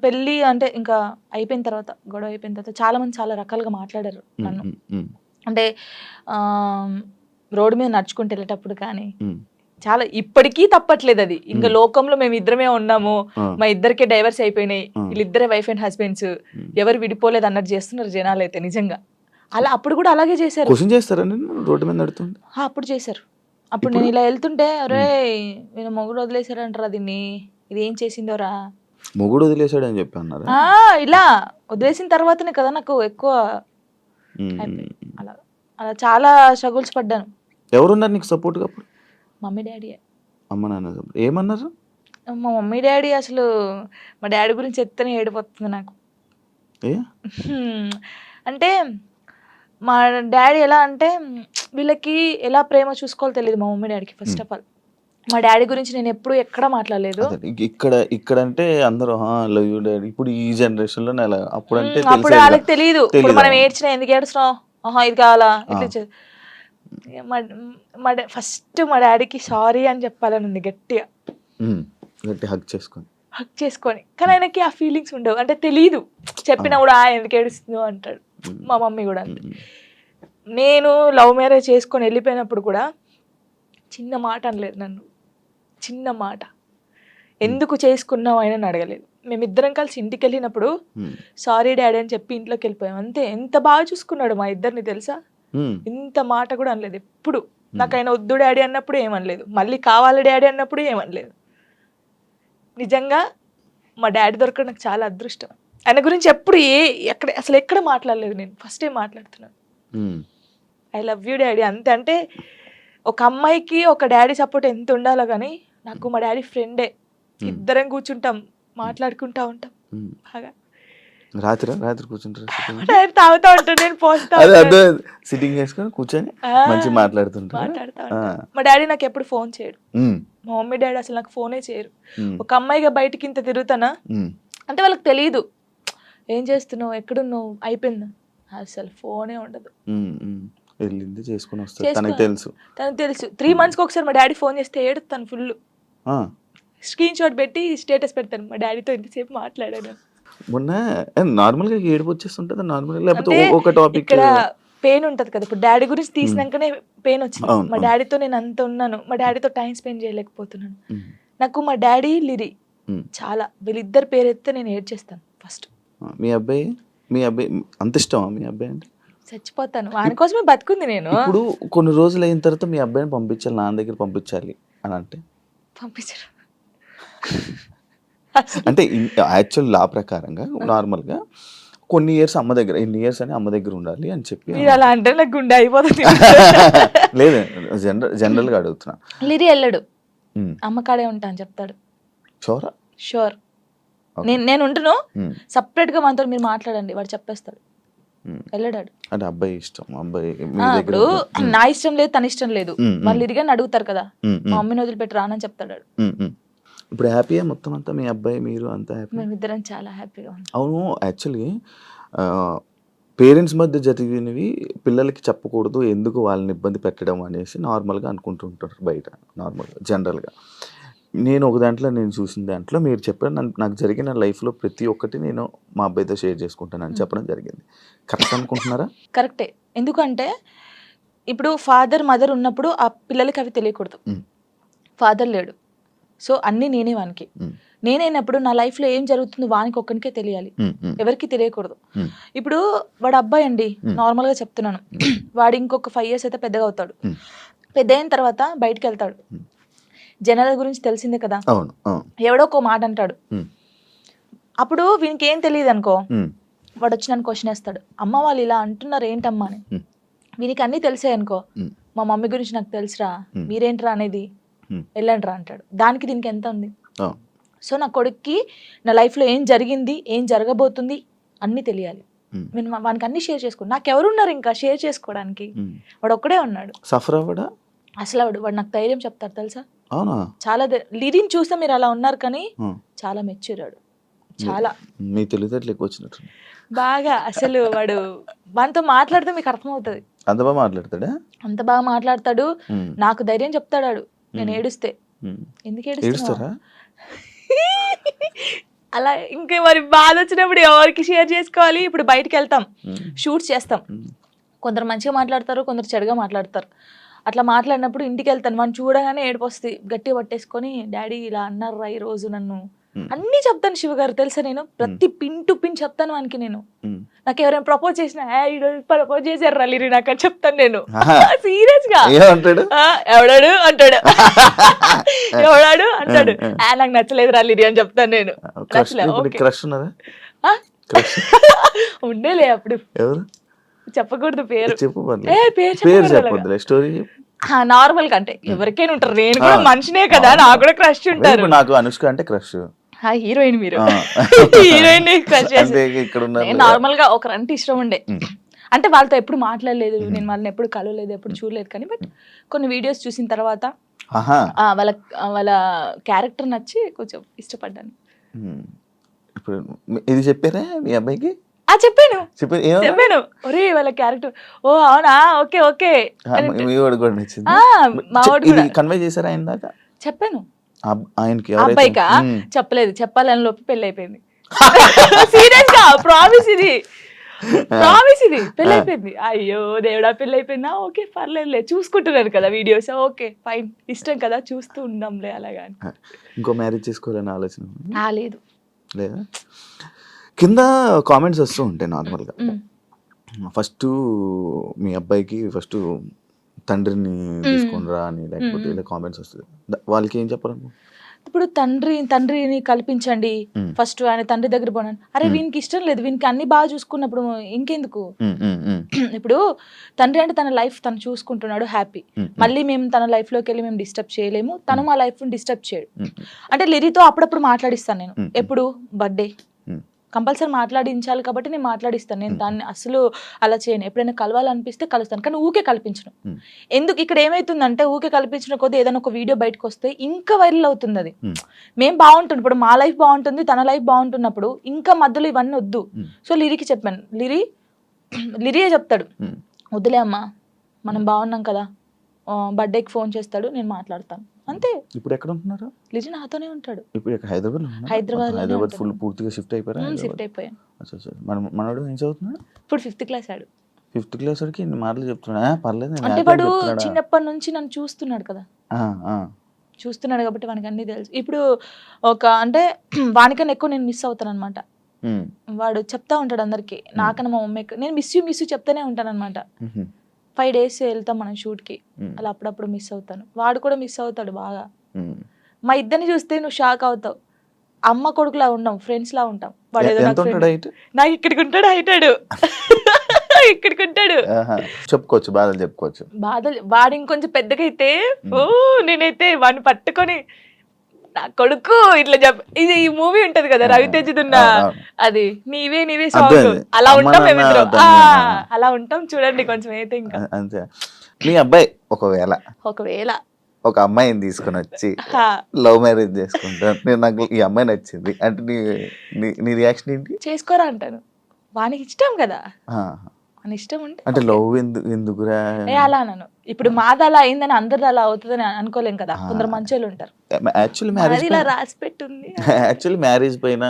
పెళ్ళి అంటే ఇంకా అయిపోయిన తర్వాత, గొడవ అయిపోయిన తర్వాత చాలా మంది చాలా రకాలుగా మాట్లాడారు నన్ను. అంటే రోడ్డు మీద నడుచుకుంటూ వెళ్ళేటప్పుడు కానీ చాలా, ఇప్పటికీ తప్పట్లేదు అది. ఇంకా లోకంలో మేము ఇద్దరమే ఉన్నాము, మా ఇద్దరికే డైవర్స్ అయిపోయినాయి, వీళ్ళిద్దరే వైఫ్ అండ్ హస్బెండ్స్, ఎవరు విడిపోలేదు అన్నట్టు చేస్తున్నారు జనాలు అయితే. నిజంగా అలా అప్పుడు కూడా అలాగే చేశారు. క్వశ్చన్ చేస్తారా రోడ్డు మీద నడుతుంటే? అప్పుడు చేశారు. అప్పుడు నేను ఇలా వెళ్తుంటే, అరే నేను మొగుడు వదిలేశారంటారా దీన్ని, ఇది ఏం చేసిందోరా, మొగుడు వదిలేశాడు అని చెప్పి అన్నారా? ఇలా వదిలేసిన తర్వాతనే కదా నాకు ఎక్కువ అలా అలా చాలా స్ట్రగుల్స్ పడ్డాను. ఎవరున్నారు నీకు సపోర్ట్గా అప్పుడు? Mummy daddy. అమ్మ నాన్న ఏమన్నారు? మా మమ్మీ డాడీ అసలు, మా డాడీ గురించి చెప్తేనే ఏడిపోతుంది నాకు. అంటే మా డాడీ ఎలా అంటే, వీళ్ళకి ఎలా ప్రేమ చూసుకోవాలో తెలియదు మా మమ్మీ డాడీకి. ఫస్ట్ ఆఫ్ ఆల్ మా డాడీ గురించి నేను ఎప్పుడు ఎక్కడ మాట్లాడలేదు. ఇక్కడ అంటే అందరూ లవ్ యూ డాడీ, ఇప్పుడు ఈ జనరేషన్ లో అప్పుడు అంటే అప్పుడు వాళ్ళకి తెలియదు. ఇప్పుడు మనం ఏడ్చినా ఎందుకు ఏడుస్తున్నావు, ఇది కావాలా, ఇట్లా ఫస్ట్ మా డాడీకి సారీ అని చెప్పాలని ఉంది గట్టిగా, హగ్ చేసుకొని. కానీ ఆయనకి ఆ ఫీలింగ్స్ ఉండవు, అంటే తెలియదు. చెప్పినా కూడా ఎందుకు ఏడుస్తుందో అంటాడు. మా మమ్మీ కూడా అంతే. నేను లవ్ మ్యారేజ్ చేసుకొని వెళ్ళిపోయినప్పుడు కూడా చిన్న మాట అనలేదు నన్ను, చిన్న మాట. ఎందుకు చేసుకున్నావు ఆయన అడగలేదు. మేమిద్దరం కలిసి ఇంటికి వెళ్ళినప్పుడు సారీ డాడీ అని చెప్పి ఇంట్లోకి వెళ్ళిపోయాం అంతే. ఎంత బాగా చూసుకున్నాడు మా ఇద్దరిని తెలుసా, ఇంత మాట కూడా అనలేదు ఎప్పుడు. నాకు ఆయన వద్దు డాడీ అన్నప్పుడు ఏమనలేదు, మళ్ళీ కావాలి డాడీ అన్నప్పుడు ఏమనలేదు. నిజంగా మా డాడీ దొరకడం నాకు చాలా అదృష్టం. ఆయన గురించి ఎప్పుడు అసలు ఎక్కడ మాట్లాడలేదు నేను, ఫస్ట్ టైం మాట్లాడుతున్నాను. ఐ లవ్ యూ డాడీ అంతే. అంటే ఒక అమ్మాయికి ఒక డాడీ సపోర్ట్ ఎంత ఉండాలో కానీ నాకు మా డాడీ ఫ్రెండే. ఇద్దరం కూర్చుంటాం, మాట్లాడుకుంటా ఉంటాం బాగా. రాత్రి కూర్చుంటారు, తాగుతా ఉంటాను, నేను పోస్తా సిట్టింగ్ చేసుకొని కూర్చొని మంచి మాట్లాడుతా. మా డాడీ నాకు ఎప్పుడు ఫోన్ చేయడు, మా మమ్మీ డాడీ అసలు నాకు ఫోనే చేయరు. ఒక అమ్మాయిగా బయటికి ఇంత తిరుగుతానా అంటే వాళ్ళకి తెలియదు, ఏం చేస్తున్నావు, ఎక్కడున్నావు, అయిపోయింది, అసలు ఫోనే ఉండదు. వెళ్ళింది చేసుకుని వస్తాను, తనకు తెలుసు. 3 months ఒకసారి మా డాడీ ఫోన్ చేస్తే ఏడుస్తాను ఫుల్, స్క్రీన్ షాట్ పెట్టి స్టేటస్ పెడతాను, మా డాడీతో ఇంతసేపు మాట్లాడాను. మొన్న నార్మల్గా ఏడుపు వచ్చేస్తుంటుంది నార్మల్గా, లేకపోతే ఒక టాపిక్ ఇక్కడ పెయిన్ ఉంటది కదా. ఇప్పుడు డాడీ గురించి తీసినాకనే పెయిన్ వచ్చింది. మా డాడీతో నేను అంత ఉన్నాను, మా డాడీతో టైం స్పెండ్ చేయలేకపోతున్నాను. నాకు మా డాడీ లిరి చాలా, వీళ్ళిద్దరు పేరు ఎత్తే నేను ఏడ్చేస్తాను ఫస్ట్. మీ అబ్బాయి అంత ఇష్టమా మీ అబ్బాయి అంటే? చచ్చిపోతాను, వాని కోసమే బతుకుంది నేను. ఇప్పుడు కొన్ని రోజులు అయిన తర్వాత మీ అబ్బాయిని పంపించాలి, నాన్న దగ్గర పంపించాలి అని అంటే పంపించరు. అంటే యాక్చువల్ లా ప్రకారంగా నార్మల్గా కొన్ని ఇయర్స్ అమ్మ దగ్గర, ఎన్ని ఇయర్స్ అని అమ్మ దగ్గర ఉండాలి అని చెప్పి అలా అంటే నాకు గుండె అయిపోతుంది. లేదు జనరల్గా అడుగుతున్నా. లిరి వెళ్ళడు, అమ్మ కాడే ఉంటా అని చెప్తాడు. షూర్ నేను ఉంటును, సపరేట్ గా మనతో మీరు మాట్లాడండి, వాడు చెప్పేస్తాడు, వెళ్ళడాడు. అంటే అబ్బాయి ఇష్టం, అబ్బాయి ఇప్పుడు నా ఇష్టం లేదు, తన ఇష్టం లేదు, వాళ్ళు ఇరిగాని అడుగుతారు కదా, మా మమ్మీని వదిలిపెట్టి రానని చెప్తాడు. ఇప్పుడు హ్యాపీయా మొత్తం అంతా, మీ అబ్బాయి మీరు అంతా హ్యాపీ? మేమిద్దరం చాలా హ్యాపీగా ఉన్నాం. అవును, యాక్చువల్లీ పేరెంట్స్ మధ్య జరిగినవి పిల్లలకి చెప్పకూడదు, ఎందుకు వాళ్ళని ఇబ్బంది పెట్టడం అనేసి నార్మల్గా అనుకుంటుంటారు బయట, నార్మల్గా జనరల్గా. నేను ఒక దాంట్లో నేను చూసిన దాంట్లో మీరు చెప్పారు, నాకు జరిగిన లైఫ్లో ప్రతి ఒక్కటి నేను మా అబ్బాయితో షేర్ చేసుకుంటానని చెప్పడం జరిగింది. కరెక్ట్ అనుకుంటున్నారా? కరెక్టే. ఎందుకంటే ఇప్పుడు ఫాదర్ మదర్ ఉన్నప్పుడు ఆ పిల్లలకి అవి తెలియకూడదు. ఫాదర్ లేడు, సో అన్నీ నేనే వానికి. నేనైనప్పుడు నా లైఫ్లో ఏం జరుగుతుందో వానికి ఒక్కనికే తెలియాలి, ఎవరికి తెలియకూడదు. Hmm. ఇప్పుడు వాడు అబ్బాయి అండి, నార్మల్గా చెప్తున్నాను, వాడు ఇంకొక 5 years అయితే పెద్దగా అవుతాడు. పెద్ద అయిన తర్వాత బయటికి వెళ్తాడు, జనాల గురించి తెలిసిందే కదా, అవును అవును. ఎవడో ఒక మాట అంటాడు. అప్పుడు వీనికి ఏం తెలియదు అనుకో, వాడు వచ్చి నన్ను క్వశ్చన్ వేస్తాడు, అమ్మ వాళ్ళు ఇలా అంటున్నారు ఏంటమ్మా అని. వీనికి అన్నీ తెలిసాయి అనుకో, మా మమ్మీ గురించి నాకు తెలుసురా, మీరేంట్రా అనేది, వెళ్ళండిరా అంటాడు. దానికి దీనికి ఎంత ఉంది? సో నా కొడుక్కి నా లైఫ్లో ఏం జరిగింది, ఏం జరగబోతుంది అన్నీ తెలియాలి. నేను వానికి అన్ని షేర్ చేసుకోండి, నాకు ఎవరున్నారు ఇంకా షేర్ చేసుకోవడానికి, వాడు ఒక్కడే ఉన్నాడు. సఫర్ అవ్వడా అసలు వాడు నాకు ధైర్యం చెప్తాడు తెలుసా. అవునా? చాలా లిరిని చూస్తే మీరు అలా ఉన్నారు కానీ చాలా మెచ్యూరాడు, చాలా. మీ తెలివితేటలు ఎక్కువ వచ్చినట్టు బాగా. అసలు వాడు వానితో మాట్లాడితే మీకు అర్థమవుతుంది, అంత బాగా మాట్లాడతాడా? అంత బాగా మాట్లాడతాడు. నాకు ధైర్యం చెప్తాడు వాడు, నేను ఏడుస్తే. ఎందుకు ఏడుస్తారా? అలా ఇంకా మరి బాధ వచ్చినప్పుడు ఎవరికి షేర్ చేసుకోవాలి. ఇప్పుడు బయటికి వెళ్తాం, షూట్స్ చేస్తాం, కొందరు మంచిగా మాట్లాడతారు, కొందరు చెడుగా మాట్లాడతారు. అట్లా మాట్లాడినప్పుడు ఇంటికి వెళ్తాను, మనం చూడగానే ఏడుపు వస్తుంది, గట్టిగా పట్టేసుకొని డాడీ ఇలా అన్నారా ఈ రోజు నన్ను, అన్నీ చెప్తాను శివ గారు తెలుసా. నేను ప్రతి పిన్ టు పిన్ చెప్తాను వానికి. నేను నాకు ఎవరైనా ప్రపోజ్ చేసినా ప్రపోజ్ చేశారు లిరి నాకు అని చెప్తాను నేను, సీరియస్ గా. ఎవడాడు అంటాడు, ఎవడాడు అంటాడు, నాకు నచ్చలేదు లిరి అని చెప్తాను నేను. ఉండేలే అప్పుడు, చెప్పకూడదు పేరు, నార్మల్ గా అంటే ఎవరికైనా ఉంటారు, నేను కూడా మనిషినే కదా, నాకు కూడా క్రష్ ఉంటారు. నాకు అనుష్క అంటే క్రష్, హీరోయిన్ మీరు హీరోయిన్ క్రష్ చేసి నార్మల్ గా ఒకరంటే ఇష్టం ఉండే. అంటే వాళ్ళతో ఎప్పుడు మాట్లాడలేదు, నేను వాళ్ళని ఎప్పుడు కలవలేదు, ఎప్పుడు చూడలేదు, కానీ బట్ కొన్ని వీడియోస్ చూసిన తర్వాత వాళ్ళ వాళ్ళ క్యారెక్టర్ నచ్చి కొంచెం ఇష్టపడ్డాను. ఇప్పుడు ఇది చెప్పారా మీ అబ్బాయికి? చెప్పాను ఒరే వాళ్ళ క్యారెక్టర్, ఓ అవునా, ఓకే ఓకే. మా వాడు కన్వే చేశారా ఆయన దాకా? చెప్పాను ఆయనకి. అబ్బాయికా చెప్పలేదు, చెప్పాలని లోపు పెళ్లి అయిపోయింది. సీరియస్ గా ప్రామిస్ ఇది, ప్రామిస్ ఇది, పెళ్లి అయిపోయింది. అయ్యో దేవుడా పెళ్లి అయిపోయిందా, ఓకే పర్లేదులే, చూసుకుంటున్నారు కదా వీడియోస్, ఓకే ఫైన్, ఇష్టం కదా చూస్తూ ఉందాంలే అలాగా. ఇంకో మ్యారేజ్ చేసుకోవాలని ఆలోచన లేదు లేదా? కింద కామెంట్స్ వస్తూ ఉంటాయి నార్మల్గా, ఫస్ట్ మీ అబ్బాయికి ఫస్ట్ తండ్రిని తీసుకునిరా అని, లేకపోతే ఇలా కామెంట్స్ వస్తుంది, వాళ్ళకి ఏం చెప్పాలను? ఇప్పుడు తండ్రిని కల్పించండి, ఫస్ట్ ఆయన తండ్రి దగ్గర పోనండి. అరే వీనికి ఇష్టం లేదు, వీనికి అన్ని బాగా చూసుకున్నప్పుడు ఇంకెందుకు. ఇప్పుడు తండ్రి అంటే తన లైఫ్ తను చూసుకుంటున్నాడు, హ్యాపీ. మళ్ళీ మేము తన లైఫ్ లోకి వెళ్ళి మేము డిస్టర్బ్ చేయలేము, తను మా లైఫ్ డిస్టర్బ్ చేయడు. అంటే లిరితో అప్పుడప్పుడు మాట్లాడిస్తాను నేను, ఎప్పుడు బర్త్డే కంపల్సరీ మాట్లాడించాలి కాబట్టి నేను మాట్లాడిస్తాను. నేను దాన్ని అసలు అలా చేయను, ఎప్పుడైనా కలవాలనిపిస్తే కలుస్తాను, కానీ ఊకే కల్పించను. ఎందుకు ఇక్కడ ఏమైతుందంటే ఊకే కల్పించిన కొద్దీ ఏదైనా ఒక వీడియో బయటకు వస్తే ఇంకా వైరల్ అవుతుంది. అది మేము బాగుంటుంది, ఇప్పుడు మా లైఫ్ బాగుంటుంది, తన లైఫ్ బాగుంటున్నప్పుడు ఇంకా మధ్యలో ఇవన్నీ వద్దు. సో లిరికి చెప్పాను, లిరియే చెప్తాడు, వద్దులే అమ్మా మనం బాగున్నాం కదా, బర్త్డేకి ఫోన్ చేస్తాడు, నేను మాట్లాడతాను అంతే. ఇప్పుడు ఎక్కడ ఉంటున్నారు? లిజి నాతోనే ఉంటాడు. ఇప్పుడు హైదరాబాద్ ఫుల్ పూర్తిగా షిఫ్ట్ అయిపోయారా? షిఫ్ట్ అయిపోయాను. మనోడు ఏం చదువుతున్నాడు? ఇప్పుడు 5th క్లాస్ ఆడు. 5th క్లాస్ వాడికి ఇన్ని మాటలు చెప్తున్నా? పర్లేదు, అంటే వాడు చిన్నప్పటి నుంచి నన్ను చూస్తున్నాడు కదా, చూస్తున్నాడు కాబట్టి వానికి అన్ని తెలుసు. ఇప్పుడు ఒక అంటే వానికన్నా ఎక్కువ నేను మిస్ అవుతాను అనమాట. వాడు చెప్తా ఉంటాడు అందరికి, నాకన్నా మా మమ్మీ నేను మిస్ యూ చెప్తానే ఉంటాను అనమాట. 5 days వెళ్తాం మనం షూట్కి, అలా అప్పుడప్పుడు మిస్ అవుతాను, వాడు కూడా మిస్ అవుతాడు బాగా. మా ఇద్దరిని చూస్తే నువ్వు షాక్ అవుతావు, అమ్మ కొడుకులా ఉండం, ఫ్రెండ్స్ లా ఉంటాం. వాడు ఏదో నాకు ఇక్కడికి ఉంటాడు, హైటాడు ఇక్కడికి ఉంటాడు. చెప్పుకోవచ్చు బాధలు వాడు ఇంకొంచెం పెద్దగా అయితే నేనైతే వాడిని పట్టుకొని నా కొడుకు ఇట్లా ఇది ఈ మూవీ ఉంటది కదా రవితేజదున్న, అది నీవే సాంగ్, అలా ఉంటాం మేమిద్దరం, అలా ఉంటాం చూడండి కొంచెం అయితే. ఇంకా అంతే. మీ అబ్బాయి ఒకవేళ ఒక అమ్మాయిని తీసుకొని వచ్చి లవ్ మ్యారేజ్ చేసుకుంటాను, నాకు ఈ అమ్మాయి నచ్చింది అంటే నీ రియాక్షన్ ఏంటి? చేసుకోరా అంటాను, వానికి ఇష్టం కదా, అని ఇష్టం ఉంటే. అంటే లవ్ ఎందుకురా అలా అన్నాను. ఇప్పుడు మాది అలా అయిందని అందరిది అలా అవుతుందని అనుకోలేం కదా, కొందరు మంచోళ్ళు ఉంటారు. యాక్చువల్లీ మ్యారేజ్ పైన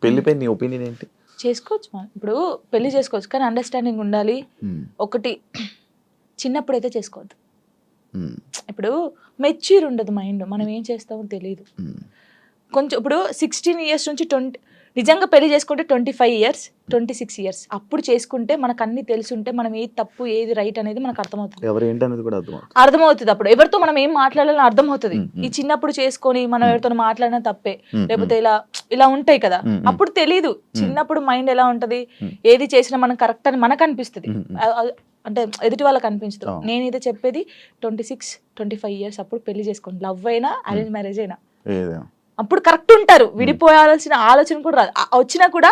పెళ్లి పైన నీ ఒపీనియన్ ఏంటి? చేసుకోవచ్చు మనం, ఇప్పుడు పెళ్లి చేసుకోవచ్చు, కానీ అండర్స్టాండింగ్ ఉండాలి. ఒకటి చిన్నప్పుడైతే చేసుకోవద్దు, ఇప్పుడు మెచ్యూర్ ఉండదు మైండ్, మనం ఏం చేస్తామో తెలియదు. కొంచెం ఇప్పుడు 16 ఇయర్స్ నుంచి 20 నిజంగా పెళ్లి చేసుకుంటే 25 ఇయర్స్ 26 ఇయర్స్ అప్పుడు చేసుకుంటే మనకు అన్ని తెలుసుంటే మనం ఏది తప్పు ఏది రైట్ అనేది మనకు అర్థమవుతుంది. ఎవరు ఏంటనేది కూడా అర్థమవుతుంది. అర్థమవుతుంది అప్పుడు ఎవరితో మనం ఏం మాట్లాడాలని అర్థమవుతుంది. ఈ చిన్నప్పుడు చేసుకొని మనం ఎవరితో మాట్లాడినా తప్పే, లేకపోతే ఇలా ఇలా ఉంటాయి కదా, అప్పుడు తెలీదు. చిన్నప్పుడు మైండ్ ఎలా ఉంటది, ఏది చేసినా మనం కరెక్ట్ అని మనకు అనిపిస్తుంది, అంటే ఎదుటి వాళ్ళకి అనిపించదు. నేను ఇది చెప్పేది 26-25 ఇయర్స్ అప్పుడు పెళ్లి చేసుకోండి. లవ్ అయినా అరేంజ్ మ్యారేజ్ అయినా అప్పుడు కరెక్ట్ ఉంటారు. విడిపోయాల్సిన ఆలోచన కూడా రాదు. వచ్చినా కూడా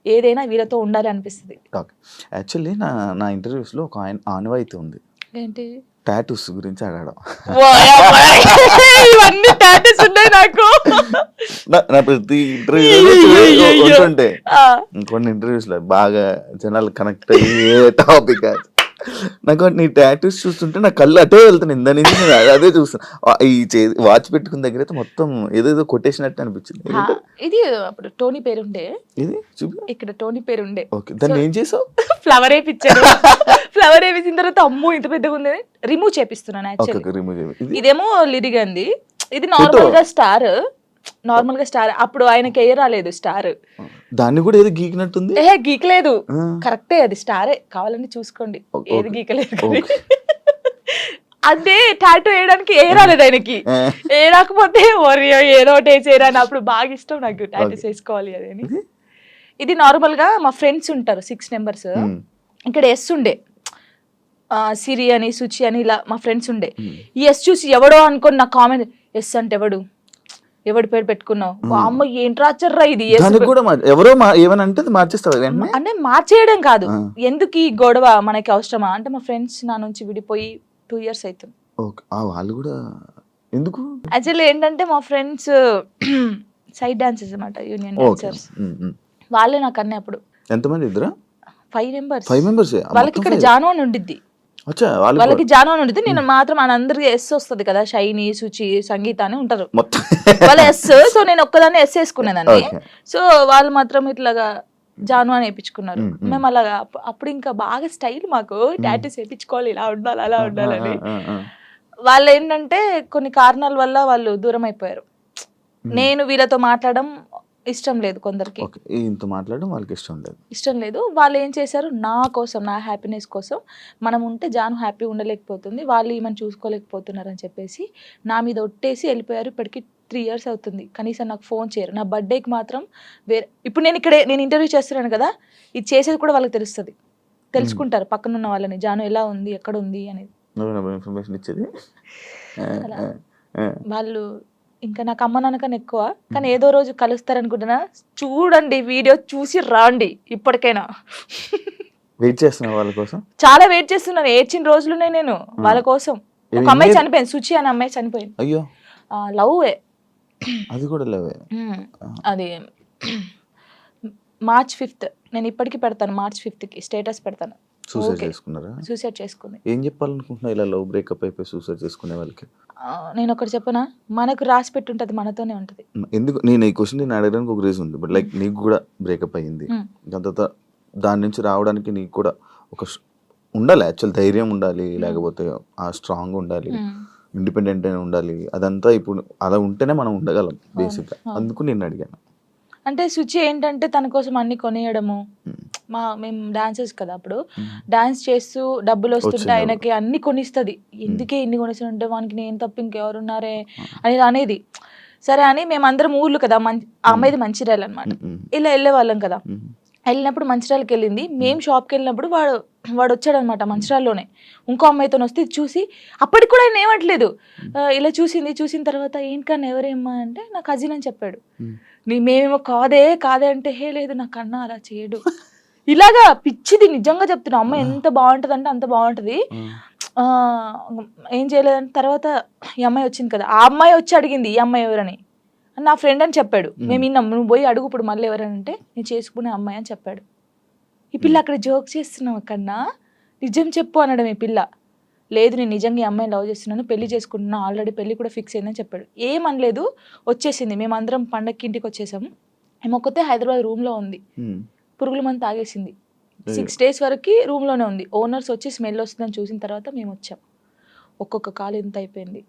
ఏదైనా వీళ్ళతో ఉండాలి అనిపిస్తుంది. యాక్చువల్లీ నా ఇంటర్వ్యూస్లో ఒక ఆనవాయితీ ఉంది. ఏంటి? టాటూస్ గురించి అడగడం. ఇవన్నీ టాటూస్ ఉన్నాయి నాకు. నా ప్రతి ఇంటర్వ్యూ ఉంటుంటే కొన్ని ఇంటర్వ్యూస్ లో బాగా జనాలు కనెక్ట్ అయ్యే టాపిక్ నాకు నీ టాటూస్ చూస్తుంటే నా కళ్ళు అటే వెళ్తున్నాయి. ఇందా నుంచి నేను అదే చూస్తాను. ఈ వాచ్ పెట్టుకున్న దగ్గర అయితే మొత్తం ఏదేదో కొట్టేసినట్టు అనిపించింది. ఇది అప్పుడు టోనీ పేరుండే, ఇది చూపి ఇక్కడ టోనీ పేరుండే. ఓకే, దాన్ని ఏం చేసావు? ఫ్లవర్ వేయించారు. ఫ్లవర్ వేయించిన తర్వాత అమ్మో ఇంత పెద్దగా ఉంది, రిమూవ్ చేపిస్తున్నాను. యాక్చువల్లీ ఇదేమో లిరిగంది, ఇది నార్మల్ గా స్టార్. నార్మల్ గా స్టార్ అప్పుడు ఆయనకి ఏ రాలేదు స్టార్. దాన్ని కూడా ఏది గీకినట్టుంది. గీకలేదు, కరెక్టే, అది స్టారే. కావాలని చూసుకోండి, ఏది గీకలేదు. అదే టాటూ వేయడానికి ఏ రాలేదు ఆయనకి. ఏ రాకపోతే ఏదో ఒకటి వేసేరా అని. అప్పుడు బాగా ఇష్టం నాకు టాటూస్ వేసుకోవాలి అదని. ఇది నార్మల్ గా మా ఫ్రెండ్స్ ఉంటారు 6 members. ఇక్కడ ఎస్ ఉండే, సిరి అని సుచి అని ఇలా మా ఫ్రెండ్స్ ఉండే. ఈ ఎస్ చూసి ఎవడో అనుకోని నా కామెంట్, ఎస్ అంటే ఎవడి పేరు పెట్టుకున్నావు, అమ్మ ఏంట్రా చర్రా ఇది. ఎవరో ఏమనంటే మార్చేస్తావు అంటే మార్చేయడం కాదు, ఎందుకు ఈ గొడవ మనకి అవసరమా అంటే. మా ఫ్రెండ్స్ నా నుంచి విడిపోయి 2 years అవుతుంది. వాళ్ళు కూడా ఎందుకు యాక్చువల్లీ ఏంటంటే మా ఫ్రెండ్స్ సైడ్ డాన్సర్స్ అన్నమాట, యూనియన్ డాన్సర్స్. వాళ్ళే నాకు అన్నీ. అప్పుడు ఎంతమంది? ఇద్దరా? 5 members. వాళ్ళకి ఇక్కడ జాను అని ఉండిద్ది, వాళ్ళకి జాను అని ఉండిద్ది. నేను మాత్రం అందరికి ఎస్ వస్తుంది కదా, షైని, సుచి, సంగీత అని ఉంటారు వాళ్ళ ఎస్. సో నేను ఒక్కదాన్ని ఎస్ వేసుకునేదాన్ని. సో వాళ్ళు మాత్రం ఇట్లాగా జాను అని వేయించుకున్నారు. మేము అలాగా అప్పుడు ఇంకా బాగా స్టైల్ మాకు, టాటూస్ వేయించుకోవాలి, ఇలా ఉండాలి అలా ఉండాలని. వాళ్ళు ఏంటంటే కొన్ని కారణాల వల్ల వాళ్ళు దూరం అయిపోయారు. నేను వీళ్ళతో మాట్లాడడం ఇష్టం లేదు కొందరికి, మాట్లాడడం వాళ్ళకి ఇష్టం లేదు. వాళ్ళు ఏం చేశారు, నా కోసం, నా హ్యాపీనెస్ కోసం, మనం ఉంటే జాను హ్యాపీ ఉండలేకపోతుంది, వాళ్ళు ఈమెను చూసుకోలేకపోతున్నారు అని చెప్పేసి నా మీద ఒట్టేసి వెళ్ళిపోయారు. ఇప్పటికి 3 years అవుతుంది, కనీసం నాకు ఫోన్ చేయరు. నా బర్త్డేకి మాత్రం వేరే, ఇప్పుడు నేను ఇంటర్వ్యూ చేస్తున్నాను కదా, ఇది చేసేది కూడా వాళ్ళకి తెలుసుకుంటారు పక్కన ఉన్న వాళ్ళని, జాను ఎలా ఉంది, ఎక్కడ ఉంది అనేది ఇన్ఫర్మేషన్ ఇచ్చేది వాళ్ళు. ఇంకా నాకు అమ్మ నాన్నకన్నా ఎక్కువ, కానీ ఏదో రోజు కలుస్తారనుకుంటున్నా. చూడండి, వీడియో చూసి రాండి. ఇప్పటికైనా వెయిట్ చేస్తున్నా వాళ్ళ కోసం, చాలా వెయిట్ చేస్తున్నాను. ఏడ్చిన రోజులునే నేను వాళ్ళ కోసం. ఒక అమ్మాయి చనిపోయింది, సుచి అనే అమ్మాయి చనిపోయింది. అయ్యో, లవ్. అది కూడా లవ్. అది March 5th. నేను ఇప్పటికీ పెడతాను, March 5th స్టేటస్ పెడతాను. సూసైడ్ చేసుకుంది. ఏం చెప్పాలనుకుంటున్నా ఇలా లవ్ బ్రేకప్ అయిపోయి సూసైడ్ చేసుకునే వాళ్ళకి? నేను ఒకటి చెప్పనా, మనకు రాసి పెట్టుంటది, మనతోనే ఉంటది. ఎందుకు నేను ఈ క్వశ్చన్ నేను అడగడానికి ఒక రీజన్ ఉంది. బట్ లైక్ నీకు కూడా బ్రేకప్ అయ్యింది, దాని తర్వాత దాని నుంచి రావడానికి నీకు కూడా ఒక ఉండాలి, యాక్చువల్ ధైర్యం ఉండాలి, లేకపోతే ఆ స్ట్రాంగ్ ఉండాలి, ఇండిపెండెంట్ అయినా ఉండాలి. అదంతా ఇప్పుడు అలా ఉంటేనే మనం ఉండగలం బేసిక్గా. అందుకు నేను అడిగాను. అంటే సుచి ఏంటంటే తన కోసం అన్ని కొనియడము. మేము డాన్సర్స్ కదా, అప్పుడు డాన్స్ చేస్తూ డబ్బులు వస్తుంటే ఆయనకి అన్ని కొనిస్తుంది. ఎందుకే ఇన్ని కొనిస్తుంటే వానికి నేను తప్ప ఇంకెవరున్నారే అనేది. సరే అని మేమందరం ఊర్లు కదా, ఆ అమ్మాయిది మంచిర్యాల అనమాట. ఇలా వెళ్ళే వాళ్ళం కదా. వెళ్ళినప్పుడు మంచిర్యాలకి వెళ్ళింది. మేము షాప్కి వెళ్ళినప్పుడు వాడు వచ్చాడు అనమాట మంచిర్యాలలోనే. ఇంకో అమ్మాయితో వస్తే చూసి అప్పటికి కూడా ఆయన ఏమట్లేదు. ఇలా చూసిన తర్వాత ఏంటన్నా ఎవరేమ్మా అంటే నా కజిన్ అని చెప్పాడు. మేమేమో కాదే అంటే హే లేదు నా కన్నా అలా చేయడు. ఇలాగా పిచ్చిది, నిజంగా చెప్తున్నా. అమ్మాయి ఎంత బాగుంటుంది అంటే అంత బాగుంటుంది. ఏం చేయలేదని తర్వాత ఈ అమ్మాయి వచ్చింది కదా, ఆ అమ్మాయి వచ్చి అడిగింది ఈ అమ్మాయి ఎవరని. నా ఫ్రెండ్ అని చెప్పాడు. మేము విన్నాం. నువ్వు పోయి అడుగు ఇప్పుడు మళ్ళీ ఎవరనంటే నేను చేసుకునే అమ్మాయి అని చెప్పాడు. ఈ పిల్ల అక్కడ జోక్ చేస్తున్నావు కన్నా, నిజం చెప్పు అనడం. ఈ పిల్ల లేదు నేను నిజంగా ఈ అమ్మాయిని లవ్ చేస్తున్నాను, పెళ్లి చేసుకుంటున్నా, ఆల్రెడీ పెళ్లి కూడా ఫిక్స్ అయిందని చెప్పాడు. ఏమనలేదు, వచ్చేసింది. మేమందరం పండగకి ఇంటికి వచ్చేసాము. ఏమొక్కతే హైదరాబాద్ రూమ్లో ఉంది. పురుగుల మందు తాగేసింది. 6 days వరకు రూమ్లోనే ఉంది. ఓనర్స్ వచ్చి స్మెల్ వస్తుందని చూసిన తర్వాత మేము వచ్చాం. ఒక్కొక్క కాలు ఇంత అయిపోయింది.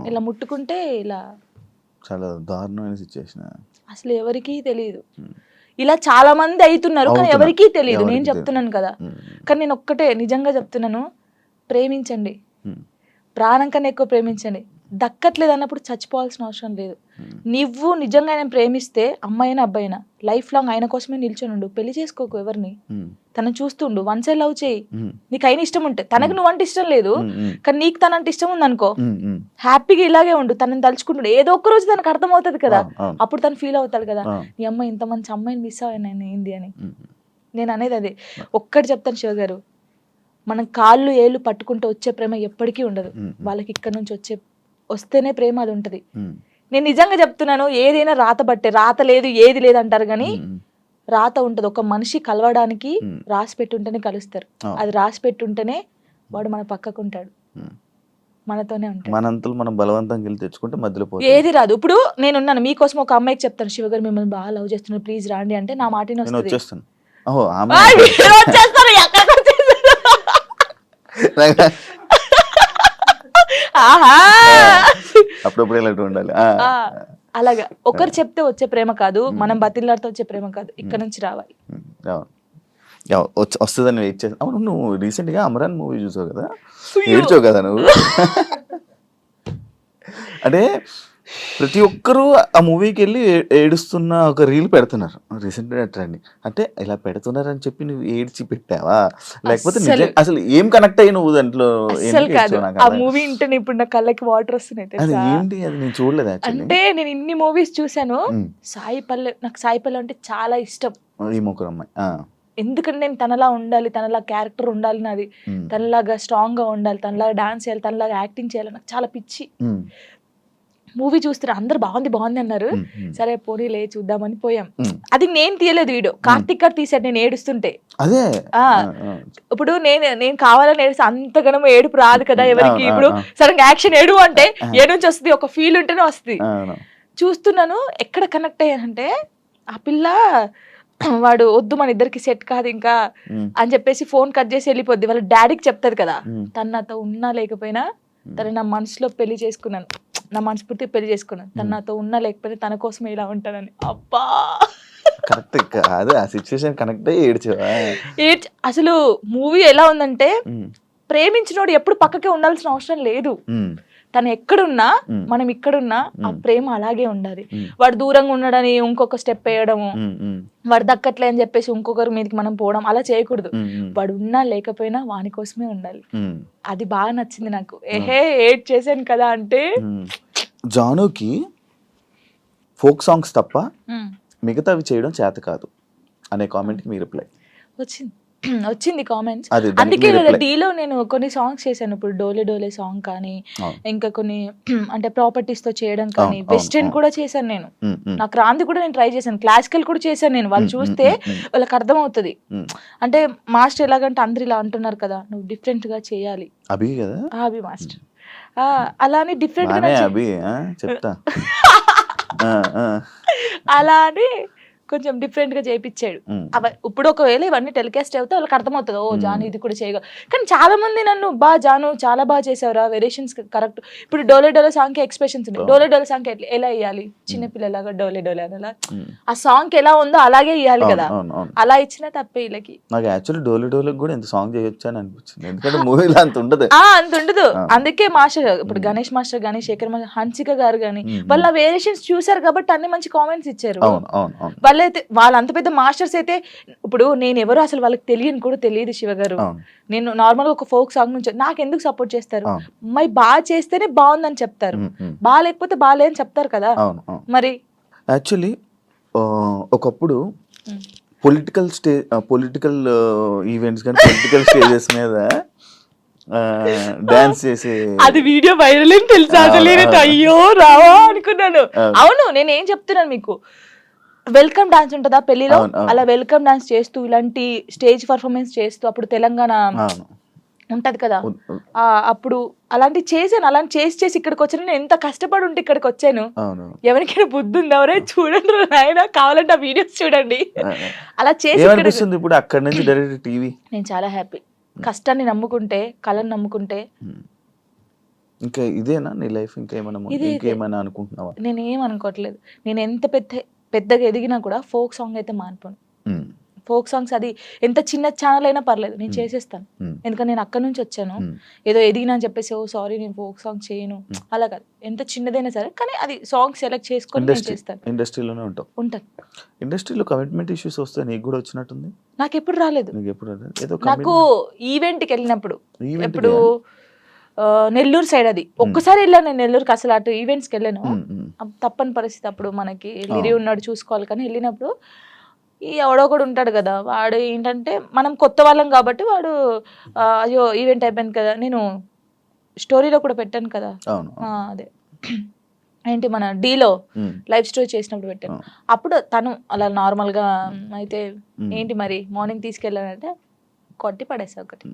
ఇలా ముట్టుకుంటే ఇలా చాలా దారుణమైన సిచ్యువేషన్. అసలు ఎవరికీ తెలియదు. ఇలా చాలా మంది అవుతున్నారు కానీ ఎవరికీ తెలియదు. నేను చెప్తున్నాను కదా. కానీ నేను ఒక్కటే నిజంగా చెప్తున్నాను, ప్రేమించండి, ప్రాణం కన్నా ఎక్కువ ప్రేమించండి. దక్కట్లేదు అన్నప్పుడు చచ్చిపోవాల్సిన అవసరం లేదు. నువ్వు నిజంగా ఆయన ప్రేమిస్తే అమ్మాయినా అబ్బాయినా లైఫ్ లాంగ్ ఆయన కోసమే నిల్చొని ఉండు. పెళ్లి చేసుకోకు ఎవరిని, తనని చూస్తుండు, వన్ సైడ్ లవ్ చేయి. నీకు అయిన ఇష్టం ఉంటే, తనకు నువ్వంటే ఇష్టం లేదు కానీ నీకు తనంటే ఇష్టం ఉంది అనుకో, హ్యాపీగా ఇలాగే ఉండు. తనని తలుచుకుంటుండు, ఏదో ఒక్క రోజు తనకు అర్థం అవుతుంది కదా, అప్పుడు తను ఫీల్ అవుతాడు కదా, నీ అమ్మాయి ఇంత మంచి అమ్మాయిని మిస్ అయ్యాను ఏంది అని. నేను అనేది అదే ఒక్కటి చెప్తాను శివ గారు, మనం కాళ్ళు ఏళ్ళు పట్టుకుంటూ వచ్చే ప్రేమ ఎప్పటికీ ఉండదు. వాళ్ళకి ఇక్కడ నుంచి వస్తేనే ప్రేమ అది ఉంటది. నేను నిజంగా చెప్తున్నాను, ఏదైనా రాత బట్టే, రాత లేదు ఏది లేదు అంటారు కానీ రాత ఉంటది. ఒక మనిషి కలవడానికి రాసి పెట్టుంటేనే కలుస్తారు. అది రాసి పెట్టుంటేనే వాడు మన పక్కకు ఉంటాడు, మనతోనే ఉంటాడు. మనంతలు మనం బలవంతంగా వెళ్ళి తెచ్చుకుంటే మధ్యలో ఏది రాదు. ఇప్పుడు నేనున్నాను, మీకోసం ఒక అమ్మాయికి చెప్తాను, శివ గారు మిమ్మల్ని బాగా లవ్ చేస్తున్నారు, ప్లీజ్ రాండి అంటే నా మాటని వస్తుంది. అప్పుడప్పుడు ఇలాంటి ఉండాలి. అలాగా ఒకరు చెప్తే వచ్చే ప్రేమ కాదు, మనం బతిలాడితే వచ్చే ప్రేమ కాదు, ఇక్కడ నుంచి రావాలి. వస్తుందని వెయిట్ చేస్తా. అవును, నువ్వు రీసెంట్ గా అమరాన్ మూవీ చూసావు కదా, ఏడ్చావు కదా నువ్వు. అంటే ప్రతి ఒక్కరూ ఆ మూవీకి వెళ్ళి ఏడుస్తున్న ఒక రీల్ పెడుతున్నారు రీసెంట్గా ట్రెండింగ్. అంటే ఇలా పెడుతున్నారని చెప్పి నువ్వు ఏడ్చి పెట్టావా, లేకపోతే అసలు ఏం కనెక్ట్ అయ్యి నువ్వు దాంట్లో? ఆ మూవీ ఇంటే ఇప్పుడు నా కళ్ళకి వాటర్ వస్తున్నాయి. ఏంటి అది నేను చూడలేదు. అంటే నేను ఇన్ని మూవీస్ చూసాను, సాయి పల్లె, నాకు సాయి పల్లె అంటే చాలా ఇష్టం. ఈ ముగ్గురు అమ్మాయి, ఎందుకంటే నేను తనలా ఉండాలి, తనలా క్యారెక్టర్ ఉండాలి నాది, తనలాగా స్ట్రాంగ్ గా ఉండాలి, తనలాగా డాన్స్ చేయాలి, తనలాగా యాక్టింగ్ చేయాలి, నాకు చాలా పిచ్చి. మూవీ చూస్తారు, అందరు బాగుంది బాగుంది అన్నారు, సరే పోనీ లే చూద్దామని పోయాం. అది నేను తీయలేదు వీడియో, కార్తిక్ గారు తీసాడు నేను ఏడుస్తుంటే. అదే ఇప్పుడు నేను కావాలని ఏడుస్తే అంతగానో ఏడుపు రాదు కదా ఎవరికి. ఇప్పుడు సడన్ యాక్షన్ ఏడు అంటే ఏ నుంచి వస్తుంది, ఒక ఫీల్ ఉంటేనే వస్తుంది. చూస్తున్నాను, ఎక్కడ కనెక్ట్ అయ్యానంటే ఆ పిల్ల వాడు వద్దు మన ఇద్దరికి సెట్ కాదు ఇంకా అని చెప్పేసి ఫోన్ కట్ చేసి వెళ్ళిపోద్ది. వాళ్ళ డాడీకి చెప్తాది కదా, తను నాతో ఉన్నా లేకపోయినా తను నా మనసులో పెళ్లి చేసుకున్నాను, నా మనస్ఫూర్తిగా పెళ్లి చేసుకున్నాను, తను నాతో ఉన్నా లేకపోతే తన కోసం ఇలా ఉంటానని. అబ్బా కరెక్ట్ అదే ఆ సిచ్యువేషన్ కనెక్ట్ అయ్యి ఏడ్చావా? అసలు మూవీ ఎలా ఉందంటే, ప్రేమించినోడు ఎప్పుడు పక్కకే ఉండాల్సిన అవసరం లేదు. తను ఎక్కడున్నా మనం ఇక్కడున్నా ఆ ప్రేమ అలాగే ఉండాలి. వాడు దూరంగా ఉండడని ఇంకొక స్టెప్ వేయడము, వాడు దక్కట్లే అని చెప్పేసి ఇంకొకరి మీదకి మనం పోవడం అలా చేయకూడదు. వాడు ఉన్నా లేకపోయినా వాని కోసమే ఉండాలి. అది బాగా నచ్చింది నాకు. ఏడ్ చేశాను కదా అంటే, జానుకి ఫోక్ సాంగ్స్ తప్ప మిగతావి చేయడం చేత కాదు అనే కామెంట్ కి మీ రిప్లై వచ్చింది కామెంట్స్. అందుకే డీలో నేను కొన్ని సాంగ్స్ చేశాను. ఇప్పుడు డోలే డోలే సాంగ్ కానీ, ఇంకా కొన్ని అంటే ప్రాపర్టీస్ తో చేయడం కానీ, వెస్టర్న్ కూడా చేశాను నేను. నాకు రాంది కూడా నేను ట్రై చేశాను, క్లాసికల్ కూడా చేశాను నేను. వాళ్ళు చూస్తే వాళ్ళకి అర్థం అవుతుంది. అంటే మాస్టర్ ఎలాగంటే అందరు ఇలా అంటున్నారు కదా, నువ్వు డిఫరెంట్ గా చేయాలి. అభి కదా, అభి మాస్టర్ అలానే డిఫరెంట్ గా చెప్తా అలా అని కొంచెం డిఫరెంట్ గా చేయించాడు. ఇప్పుడు ఒకవేళ ఇవన్నీ టెలికాస్ట్ అయితే వాళ్ళకి అర్థమవుతుంది, ఓ జాను ఇది కూడా చేయగలరు. కానీ చాలా మంది నన్ను జాను చాలా బాగా చేసావురా, వేరియేషన్స్ కరెక్ట్. ఇప్పుడు డోలే డోలే సాంగ్ కి ఎక్స్ప్రెషన్స్ ఉన్నాయి. డోలే డోలే సాంగ్ ఎలా వేయాలి, చిన్నపిల్లలాగా డోలే డోలే అలా ఆ సాంగ్ ఎలా ఉందో అలాగే ఇవ్వాలి కదా, అలా ఇచ్చినా తప్పే వీళ్ళకి. నాకు యాక్చువల్లీ డోలే డోలే కూడా ఎంత సాంగ్ చేయొచ్చు అని అనిపించింది, ఎందుకంటే మూవీలో అంత ఉండదు. అంత ఉండదు. అందుకే మాస్టర్ ఇప్పుడు గణేష్ మాస్టర్ కానీ, శేఖర్ మాస్టర్, హన్సిక గారు కానీ వాళ్ళ వేరియేషన్స్ చూసారు కాబట్టి అన్ని మంచి కామెంట్స్ ఇచ్చారు. వాళ్ళ అంత పెద్ద మాస్టర్స్ అయితే, ఇప్పుడు నేను ఎవరో అసలు వాళ్ళకి తెలియని కూడా తెలియదు శివ గారు. నేను నార్మల్ గా ఒక ఫోక్ సాంగ్ నుంచి నాకు ఎందుకు సపోర్ట్ చేస్తారు, మరి బాగా చేస్తేనే బాగుందని చెప్తారు, బాగా లేకపోతే బాగాలే అని చెప్తారు కదా. మరి యాక్చువల్లీ ఒకప్పుడు పొలిటికల్ ఈవెంట్స్ కానీ పొలిటికల్ స్టేజెస్ మీద డాన్స్ చేసే అది వీడియో వైరల్ అని తెలుసా? అయ్యో రావా అనుకున్నాను. అవును, నేను ఏం చెప్తున్నాను మీకు, వెల్కమ్ డాన్స్ ఉంటుందా పెళ్లిలో, అలా వెల్కమ్ డాన్స్ చేస్తూ ఇలాంటి స్టేజ్ పర్ఫార్మెన్స్ చేస్తూ, అప్పుడు తెలంగాణ ఉంటది కదా, అప్పుడు అలాంటి చేశాను. అలాంటి చేసి ఇక్కడికి వచ్చాను. నేను ఎంత కష్టపడి ఉంటే ఇక్కడికి వచ్చాను. ఎవరికైనా బుద్ధి ఉంది, ఎవరే చూడండి నాయన, కావాలంటే ఆ వీడియోస్ చూడండి. అలా చేసి ఇప్పుడు అక్కడ నుంచి డైరెక్ట్ టీవీ. నేను చాలా హ్యాపీ. కష్టాన్ని నమ్ముకుంటే, కళను నమ్ముకుంటే ఇంకా ఇదేనా నీ లైఫ్? ఇంకేమైనా ఇదే. ఇంకేమైనా అనుకుంటున్నావా? నేనేం అనుకోవట్లేదు. నేను ఎంత పెద్దగా ఎదిగినా కూడా ఫోక్ సాంగ్ అయితే మానుకోను. ఉమ్, ఫోక్ సాంగ్స్ అది ఎంత చిన్న ఛానల్ అయినా పర్లేదు, నేను చేసేస్తాను. ఉమ్, ఎందుకంటే నేను అక్కడ నుంచి వచ్చాను. ఉమ్, ఏదో ఎదిగినా అని చెప్పేసి ఓ సారీ నేను ఫోక్ సాంగ్ చేయను అలా కాదు. ఎంత చిన్నదైనా సరే కానీ అది సాంగ్ సెలెక్ట్ చేసుకొని నేను చేస్తాను. ఇండస్ట్రీలోనే ఉంటావు. ఉంటాను. ఇండస్ట్రీలో కమిట్మెంట్ ఇష్యూస్ వస్తే నీకు కూడా వచ్చినట్టుంది. నాకు ఎప్పుడు రాలేదు. నీకు ఎప్పుడు రాలేదు? ఏదో నాకు ఈవెంట్కి వెళ్ళినప్పుడు Event ఎప్పుడు నెల్లూరు సైడ్ అది ఒక్కసారి వెళ్ళాను నేను నెల్లూరుకి. అసలు అటు ఈవెంట్స్కి వెళ్ళాను. తప్పని పరిస్థితి అప్పుడు, మనకి లిరి ఉన్నాడు చూసుకోవాలి. కానీ వెళ్ళినప్పుడు ఈ ఎవడో కూడా ఉంటాడు కదా, వాడు ఏంటంటే మనం కొత్త వాళ్ళం కాబట్టి వాడు అయ్యో ఈవెంట్ అయిపోయింది కదా, నేను స్టోరీలో కూడా పెట్టాను కదా, అదే ఏంటి మన డీలో లైవ్ స్టోరీ చేసినప్పుడు పెట్టాను. అప్పుడు తను అలా నార్మల్గా అయితే ఏంటి మరి మార్నింగ్ తీసుకెళ్ళానంటే కొట్టి పడేసా ఒకటి.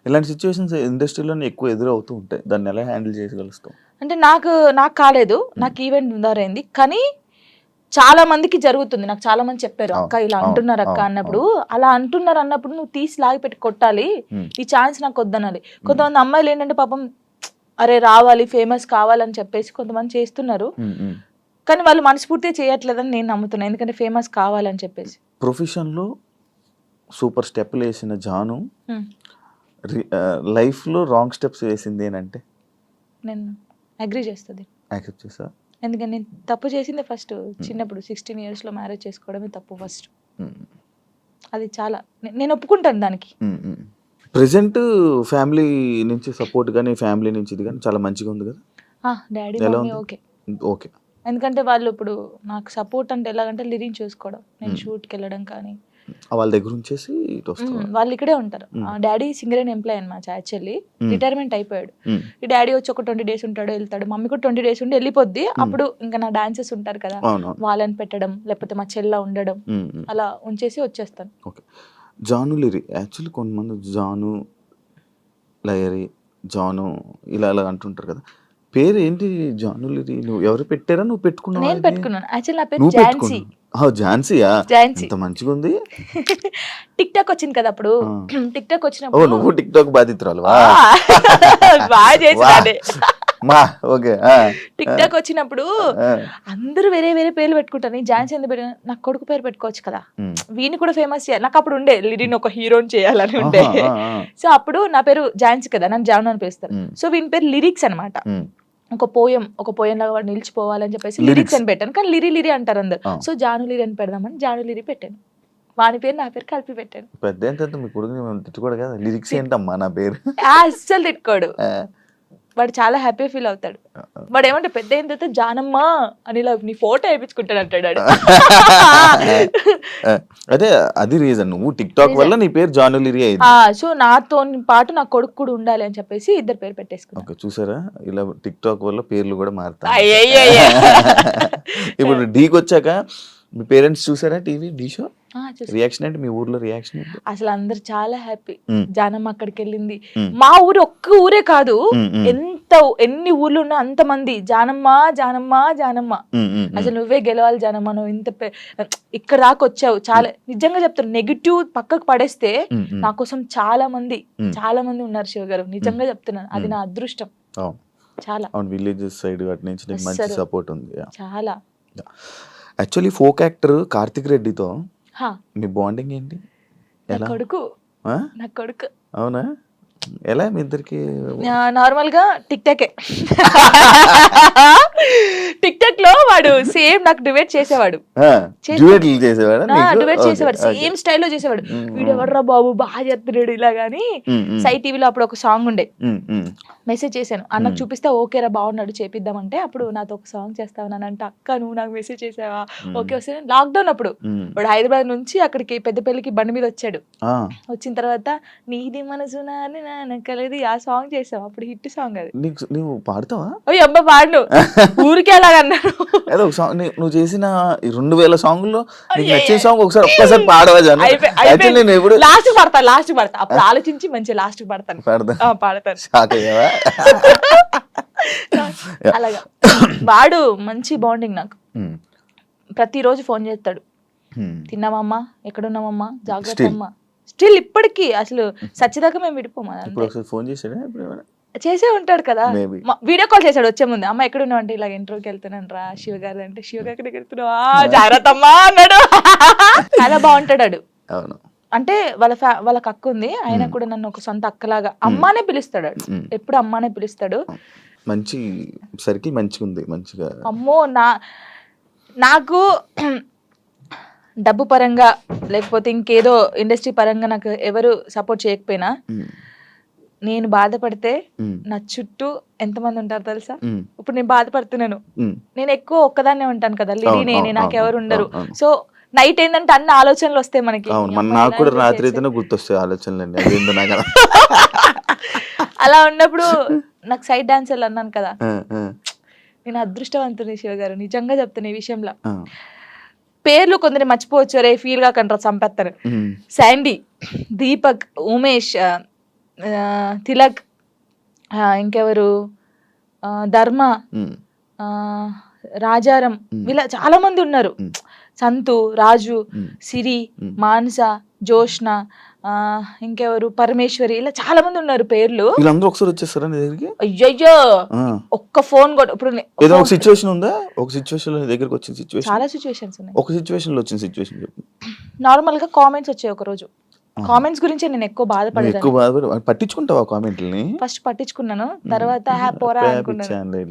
ఇలాంటి సిచ్యువేషన్స్ ఇండస్ట్రీలో ఎక్కువ ఎదురవుతూ ఉంటాయి. దాన్ని ఎలా హ్యాండిల్ చేయగలుగుతావు? అంటే నాకు కాలేదు, నాకు ఈవెంట్ ఉందారైంది. కానీ చాలా మందికి జరుగుతుంది. నాకు చాలా మంది చెప్పారు అక్క ఇలా అంటున్నారు అక్క అన్నప్పుడు, అలా అంటున్నారు అన్నప్పుడు నువ్వు తీసి లాగి పెట్టి కొట్టాలి, ఈ ఛాన్స్ నాకు వద్దనాలి. కొంతమంది అమ్మాయిలు ఏంటంటే పాపం అరే రావాలి ఫేమస్ కావాలని చెప్పేసి కొంతమంది చేస్తున్నారు. కానీ వాళ్ళు మనస్ఫూర్తిగా చేయట్లేదని నేను నమ్ముతున్నాను. ఎందుకంటే ఫేమస్ కావాలని చెప్పేసి. ప్రొఫెషన్లో సూపర్ స్టెప్లు వేసిన జాను లైఫ్లో రాంగ్ స్టెప్స్ వేసింది ఏంటంటే నేను అగ్రీ చేస్తుంది. యాక్సెప్ట్ చేసా. ఎందుకంటే నేను తప్పు చేసింది ఫస్ట్ చిన్నప్పుడు 16 years మ్యారేజ్ చేసుకోవడమే తప్పు ఫస్ట్. అది చాలా నేను ఒప్పుకుంటాను దానికి. ప్రెసెంట్ ఫ్యామిలీ నుంచి సపోర్ట్ కానీ ఫ్యామిలీ నుంచి ఇది కానీ చాలా మంచిగా ఉంది కదా? Daddy mummy okay okay. ఎందుకంటే వాళ్ళు ఇప్పుడు నాకు సపోర్ట్ అంటే ఎలాగంటే లిరిక్ చూసుకోవడం, నేను షూట్కి వెళ్ళడం కానీ వాళ్ళ దగ్గర ఉంచేసి వాళ్ళు ఇక్కడే ఉంటారు. డాడీ సింగర్ అండ్ ఎంప్లాయ్ అనమాట, యాక్చువల్లీ రిటైర్మెంట్ అయిపోయాడు. ఈ డాడీ వచ్చి ఒక 20 days ఉంటాడు వెళ్తాడు, మమ్మీ కూడా 20 days ఉండి వెళ్ళిపోద్ది. అప్పుడు ఇంకా నా డాన్సెస్ ఉంటారు కదా వాళ్ళని పెట్టడం, లేకపోతే మా చెల్ల ఉండడం, అలా ఉంచేసి వచ్చేస్తాను. ఓకే. జాను లిరి యాక్చువల్లీ కొంతమంది జాను లయరి జాను ఇలా అలా అంటుంటారు కదా, పేరు ఏంటి జాను లిరి? నువ్వు ఎవరు పెట్టారా? నువ్వు పెట్టుకున్నావు? నేను పెట్టుకున్నాను. యాక్చువల్లీ నా పేరు ఝాన్సీ. ఝాన్సీయా? ఝాన్సీ. అంత మంచిగా ఉంది. టిక్ టాక్ వచ్చింది కదా అప్పుడు. టిక్ టాక్ వచ్చినప్పుడు నువ్వు టిక్ టాక్ బాధితురాలు బాగా చేసాడే. టిక్ టాక్ వచ్చినప్పుడు అందరూ వేరే వేరే పేర్లు పెట్టుకుంటారు. నేను ఝాన్సీ ఎందుకు పెట్టాను? నాకు కొడుకు పేరు పెట్టుకోవచ్చు కదా, వీని కూడా ఫేమస్ చేయాలి. నాకు అప్పుడు ఉండే లిరిని ఒక హీరోని చేయాలని ఉండే. సో అప్పుడు నా పేరు ఝాన్సీ కదా, నన్ను జాను అని పిలుస్తారు. సో వీని పేరు లిరిక్స్ అనమాట. ఒక పోయం లాగా వాడు నిలిచిపోవాలని చెప్పేసి లిరిక్స్ అని పెట్టాను. కానీ లిరి అంటారు అందరు. సో జాను లిరి అని పెడదామని జాను లిరి పెట్టాను. వాని పేరు నా పేరు కలిపి పెట్టాను. పెద్ద మీ కొడుకు తిట్టుకోడు కదా, లిరిక్స్ ఏంటమ్మా నా పేరు అస్సలు తిట్టుకోడు. వాడు చాలా హ్యాపీ ఫీల్ అవుతాడు. వాడు ఏమంటే పెద్ద అయిన తర్వాత జానమ్మ అని ఇలా నీ ఫోటో వేయించుకుంటాడు అంటాడు. అదే అది రీజన్, నువ్వు టిక్ టాక్ వల్ల నీ పేరు జాను లిరి అయింది. సో నాతో పాటు నా కొడుకు కూడా ఉండాలి అని చెప్పేసి ఇద్దరు పేరు పెట్టేసుకున్నాను. చూసారా, ఇలా టిక్ టాక్ వల్ల పేర్లు కూడా మారుతాయి. ఇప్పుడు డీకి వచ్చాక మీ పేరెంట్స్ చూసారా టీవీ డీ షో? రియాక్షన్ ఏంటి? మీ ఊర్లో రియాక్షన్ ఏంటి? అసలు అందరు చాలా హ్యాపీ. జానమ్మ అక్కడికి వెళ్ళింది. మా ఊరు ఒక్క ఊరే కాదు, ఎన్ని ఊర్లు ఉన్నా అంత మంది జానమ్మ జానమ్మ జానమ్మ, అసలు నువ్వే గెలవాలి జానమ్మ, నువ్వు ఇంత ఇక్కడ దాకా వచ్చావు. చాలా నిజంగా చెప్తారు. నెగిటివ్ పక్కకు పడేస్తే నా కోసం చాలా మంది ఉన్నారు శివ గారు. నిజంగా చెప్తున్నాను, అది నా అదృష్టం. చాలా విలేజెస్ సైడ్ అటు నుంచి మంచి సపోర్ట్ ఉంది. చాలా. యాక్చువల్లీ ఫోక్ యాక్టర్ కార్తిక్ రెడ్డితో మీ బాండింగ్ ఏంటి? నా కొడుకు. అవునా? ఎలా మీ ఇద్దరికి? నార్మల్ గా టిక్ టాక్ లో వాడు సేమ్ నాకు డిబేట్ చేసేవాడు. డిబేట్ చేసేవాడు సేమ్ స్టైల్లో చేసేవాడు. వీడు ఎవర్రా బాబు బాగా చెప్తున్నాడు ఇలా గాని. సై టీవీలో అప్పుడు ఒక సాంగ్ ఉండే, మెసేజ్ చేశాను అన్నకు చూపిస్తే ఓకేరా బాగున్నాడు చేపిద్దామంటే, అప్పుడు నాతో ఒక సాంగ్ చేస్తావనంటే అక్క నువ్వు నాకు మెసేజ్ చేసావా? ఓకే వస్తే లాక్డౌన్ అప్పుడు వాడు హైదరాబాద్ నుంచి అక్కడికి పెద్దపల్లికి బండి మీద వచ్చాడు. వచ్చిన తర్వాత నీది మనసు నాది ఆ సాంగ్ చేసావు. అప్పుడు హిట్ సాంగ్ అది. నువ్వు పాడతావా? ఓ అబ్బా పాడు ఊరికే అలాగన్నాడు. నువ్వు చేసిన 2000 సాంగ్లో నచ్చిన సాంగ్ ఒక్కసారి పాడవా? లాస్ట్ పడతా అప్పుడు ఆలోచించి మంచి లాస్ట్ పడతాను. అలాగా వాడు మంచి బాండింగ్ నాకు. ప్రతిరోజు ఫోన్ చేస్తాడు, తిన్నామమ్మా, ఎక్కడున్నామమ్మా, జాగ్రత్త అమ్మా. స్టిల్ ఇప్పటికీ అసలు సచ్చిదాకా మేము విడిపోమా. ఫోన్ చేసాడా? చేసే ఉంటాడు కదా, Maybe. వీడియో కాల్ చేశాడు వచ్చే ముందు. అమ్మ ఎక్కడ ఉన్నావు అంటే ఇలాగ ఇంటర్వ్యూకి వెళ్తున్నాను రా శివ గారి అంటే, శివ గారి దగ్గరికి వెళ్తున్నావా జాగ్రత్త అమ్మా అన్నాడు. చాలా బాగుంటాడు. అవును. అంటే వాళ్ళకి అక్క ఉంది, ఆయన కూడా నన్ను ఒక సొంత అక్కలాగా అమ్మానే పిలుస్తాడు, ఎప్పుడు అమ్మానే పిలుస్తాడు. మంచి సర్కిల్ మంచిగా ఉంది, మంచిగా. అమ్మో నాకు డబ్బు పరంగా లేకపోతే ఇంకేదో ఇండస్ట్రీ పరంగా నాకు ఎవరు సపోర్ట్ చేయకపోయినా, నేను బాధపడితే నా చుట్టూ ఎంతమంది ఉంటారు తెలుసా. ఇప్పుడు నేను బాధపడుతున్నాను, నేను ఎక్కువ ఒక్కదాన్నే ఉంటాను కదా, లిడీ నేనే, నాకెవరు ఉండరు. సో నైట్ ఏంటంటే అన్ని ఆలోచనలు వస్తాయి మనకి. నాకు కూడా రాత్రి అయితేనే గుర్తొస్తాయి ఆలోచనలు. అలా ఉన్నప్పుడు నాకు సైడ్ డాన్సర్లు అన్నాను కదా, నేను అదృష్టవంతుని శివ గారు, నిజంగా చెప్తాను ఈ విషయంలో. పేర్లు కొందరు మర్చిపోవచ్చు, రే ఫీల్ గా కంటారు చంపేస్తారు. శాండీ, దీపక్, ఉమేష్, తిలక్, ఇంకెవరు, ధర్మ, రాజారం, ఇలా చాలా మంది ఉన్నారు. సంతు, రాజు, సిరి, మానస, జోష్న, ఇంకెవరు, పరమేశ్వరి, ఇలా చాలా మంది ఉన్నారు పేర్లు. వీళ్ళందరూ ఒకసారి వచ్చేస్తారా నీ దగ్గరికి? అయ్యయ్యో ఒక్క ఫోన్ కూడా. ఇప్పుడు ఏదో ఒక సిచ్యువేషన్ ఉందా, ఒక సిచ్యువేషన్ లో దగ్గరికి వచ్చిన సిచ్యువేషన్? చాలా సిచ్యువేషన్స్ ఉన్నాయి. ఒక సిచ్యువేషన్ లో వచ్చిన సిచ్యువేషన్ చెప్పు. నార్మల్ గా కామెంట్స్ వచ్చాయి ఒక రోజు. కామెంట్స్ గురించి నేను ఎక్కువ బాధపడేదాన్ని. పట్టించుకుంటావా కామెంట్లని? ఫస్ట్ పట్టించుకున్నాను, తర్వాత పోరా అనుకున్నాను.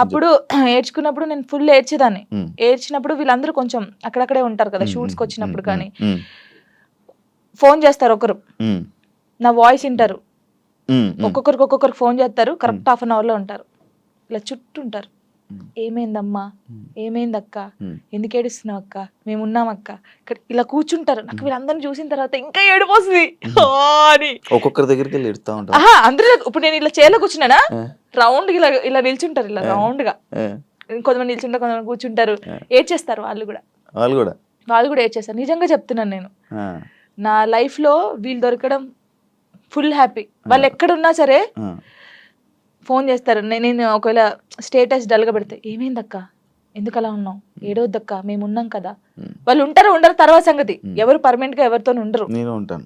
అప్పుడు ఏడ్చుకున్నప్పుడు నేను ఫుల్ ఏడ్చేదాన్ని. ఏడ్చినప్పుడు వీళ్ళందరూ కొంచెం అక్కడక్కడే ఉంటారు కదా షూట్స్కి వచ్చినప్పుడు, కానీ ఫోన్ చేస్తారు ఒకరు, నా వాయిస్ వింటారు, ఒక్కొక్కరికి ఫోన్ చేస్తారు, కరెక్ట్ హాఫ్ అన్ అవర్ లో ఉంటారు, ఇలా చుట్టూ ఉంటారు. ఏమైందమ్మా, ఏమైందక్క, ఎందుకు ఏడుస్తున్నావు అక్క, మేము ఉన్నాం అక్క, ఇక్కడ ఇలా కూర్చుంటారు. నాకు వీళ్ళందరినీ చూసిన తర్వాత ఇంకా ఏడుపు వస్తుంది అని ఒక్కొక్కరి దగ్గరికి వెళ్ళి ఎడుతా ఉంటారు. అందరూ ఇప్పుడు నేను ఇలా చైర్లో కూర్చున్నానా, రౌండ్ ఇలా నిల్చుంటారు, ఇలా రౌండ్ గా కొంతమంది నిల్చుంటారు, కొంతమంది కూర్చుంటారు, ఏడ్చేస్తారు. వాళ్ళు కూడా ఏడ్చేస్తారు. నిజంగా చెప్తున్నాను, నేను నా లైఫ్ లో వీళ్ళు దొరకడం ఫుల్ హ్యాపీ. వాళ్ళు ఎక్కడున్నా సరే ఫోన్ చేస్తారు. నేను ఒకవేళ స్టేటస్ డల్గా పెడితే, ఏమైందక్క, ఎందుకు అలా ఉన్నావు, ఏడవద్దక్క, మేము ఉన్నాం కదా. వాళ్ళు ఉండరు తర్వాత సంగతి, ఎవరు పర్మనెంట్ గా ఎవరితో ఉండరు. నేను ఉంటాను.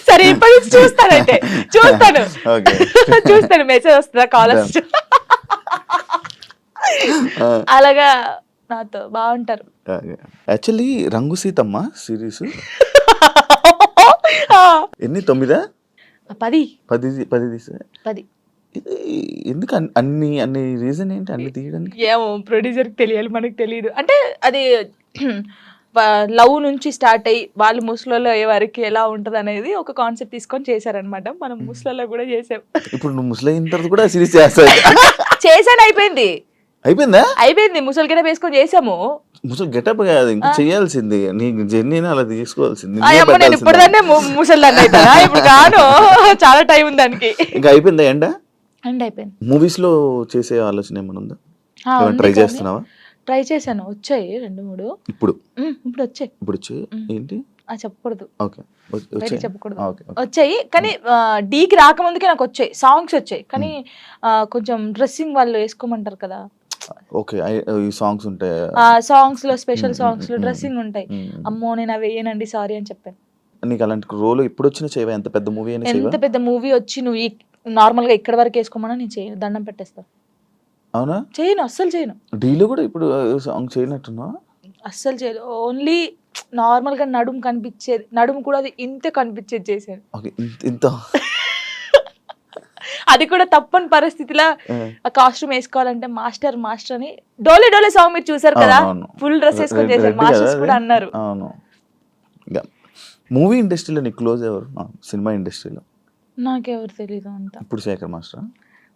సరే ఇప్పటి నుంచి చూస్తాను మెసేజ్ వస్తుందా, కాల్ వస్తుందా, అలాగా నాతో బాగుంటారు. యాక్చువల్లీ రంగు సీతమ్మ సిరీస్ ఎన్ని 9? 10 ఎందుకు అన్ని రీజన్ ఏంటి అన్ని తీయడానికి? ఏమో ప్రొడ్యూసర్ కి తెలియాలి, మనకు తెలియదు. అంటే అది లవ్ నుంచి స్టార్ట్ అయ్యి వాళ్ళు ముస్లింలో అయ్యే వారికి ఎలా ఉంటది అనేది ఒక కాన్సెప్ట్ తీసుకొని చేశారనమాట. మనం ముస్లింలో కూడా చేసాం. ఇప్పుడు నువ్వు ముస్లిం తర్వాత కూడా సిరీస్ చేశాను, అయిపోయింది. ముసలి గెటప్ వేసుకొని చేసాము. ముసలి గెటప్ కాదు, ఇంకా చేయాల్సింది నీ జర్నీని అలా తీసుకోవాల్సింది. నేను ఇప్పుడుదాన్నే ముసలిదాన్ని అవుతానా, ఇప్పుడు కాను, చాలా టైం ఉంది దానికి. ఇంకా అయిపోయిందా ఎండ్ అయిపోయింది. మూవీస్ లో చేసే ఆలోచన ఏమైనా ఉందా? ట్రై చేస్తున్నావా? ట్రై చేశాను, వచ్చాయి 2-3. ఇప్పుడు వచ్చాయి ఏంటి చెప్పకూడదు, చెప్పకూడదు, ఓకే. వచ్చాయి. కానీ డీకి రాకముందుకే నాకు వచ్చాయి సాంగ్స్ వచ్చాయి, కానీ కొంచెం డ్రెస్సింగ్ వాళ్ళు వేసుకోమంటారు కదా. ఓకే, ఈ సాంగ్స్ ఉంటాయి, సాంగ్స్ లో స్పెషల్ సాంగ్స్ లో డ్రెస్సింగ్ ఉంటాయి. అమ్మో నేను అవి వేయనండి సారీ అని చెప్పాను. నీకు అలాంటి రోల్ ఇప్పుడు వచ్చిన చేయవా? ఎంత పెద్ద మూవీ అయినా, ఎంత పెద్ద మూవీ వచ్చి నువ్వు నార్మల్ గా ఇక్కడ వరకు వేసుకోమన్నా నేను చేయను, దండం పెట్టేస్తా. అవునా? చేయను, అస్సలు చేయను. డీలో కూడా ఇప్పుడు సాంగ్ చేయనట్టున్నా? అస్సలు చేయదు. ఓన్లీ నార్మల్ గా నడుము కనిపించేది, నడుము కూడా అది ఇంతే కనిపించేది చేశాను. ఇంత అది కూడా తప్పని పరిస్థితిలో ఆ కాస్ట్యూమ్ వేసుకోవాలంటే మాస్టర్ అని డోలే సాంగ్ మీరు చూసారు కదా, ఫుల్ డ్రెస్ వేసుకొని చేశారు, మాస్టర్స్ కూడా అన్నారు. అవును. మూవీ ఇండస్ట్రీలో నీ క్లోజ్ ఎవరు? సినిమా ఇండస్ట్రీలో నాకెవరు తెలీదు అంత. ఇప్పుడు శేఖర్ మాస్టర్?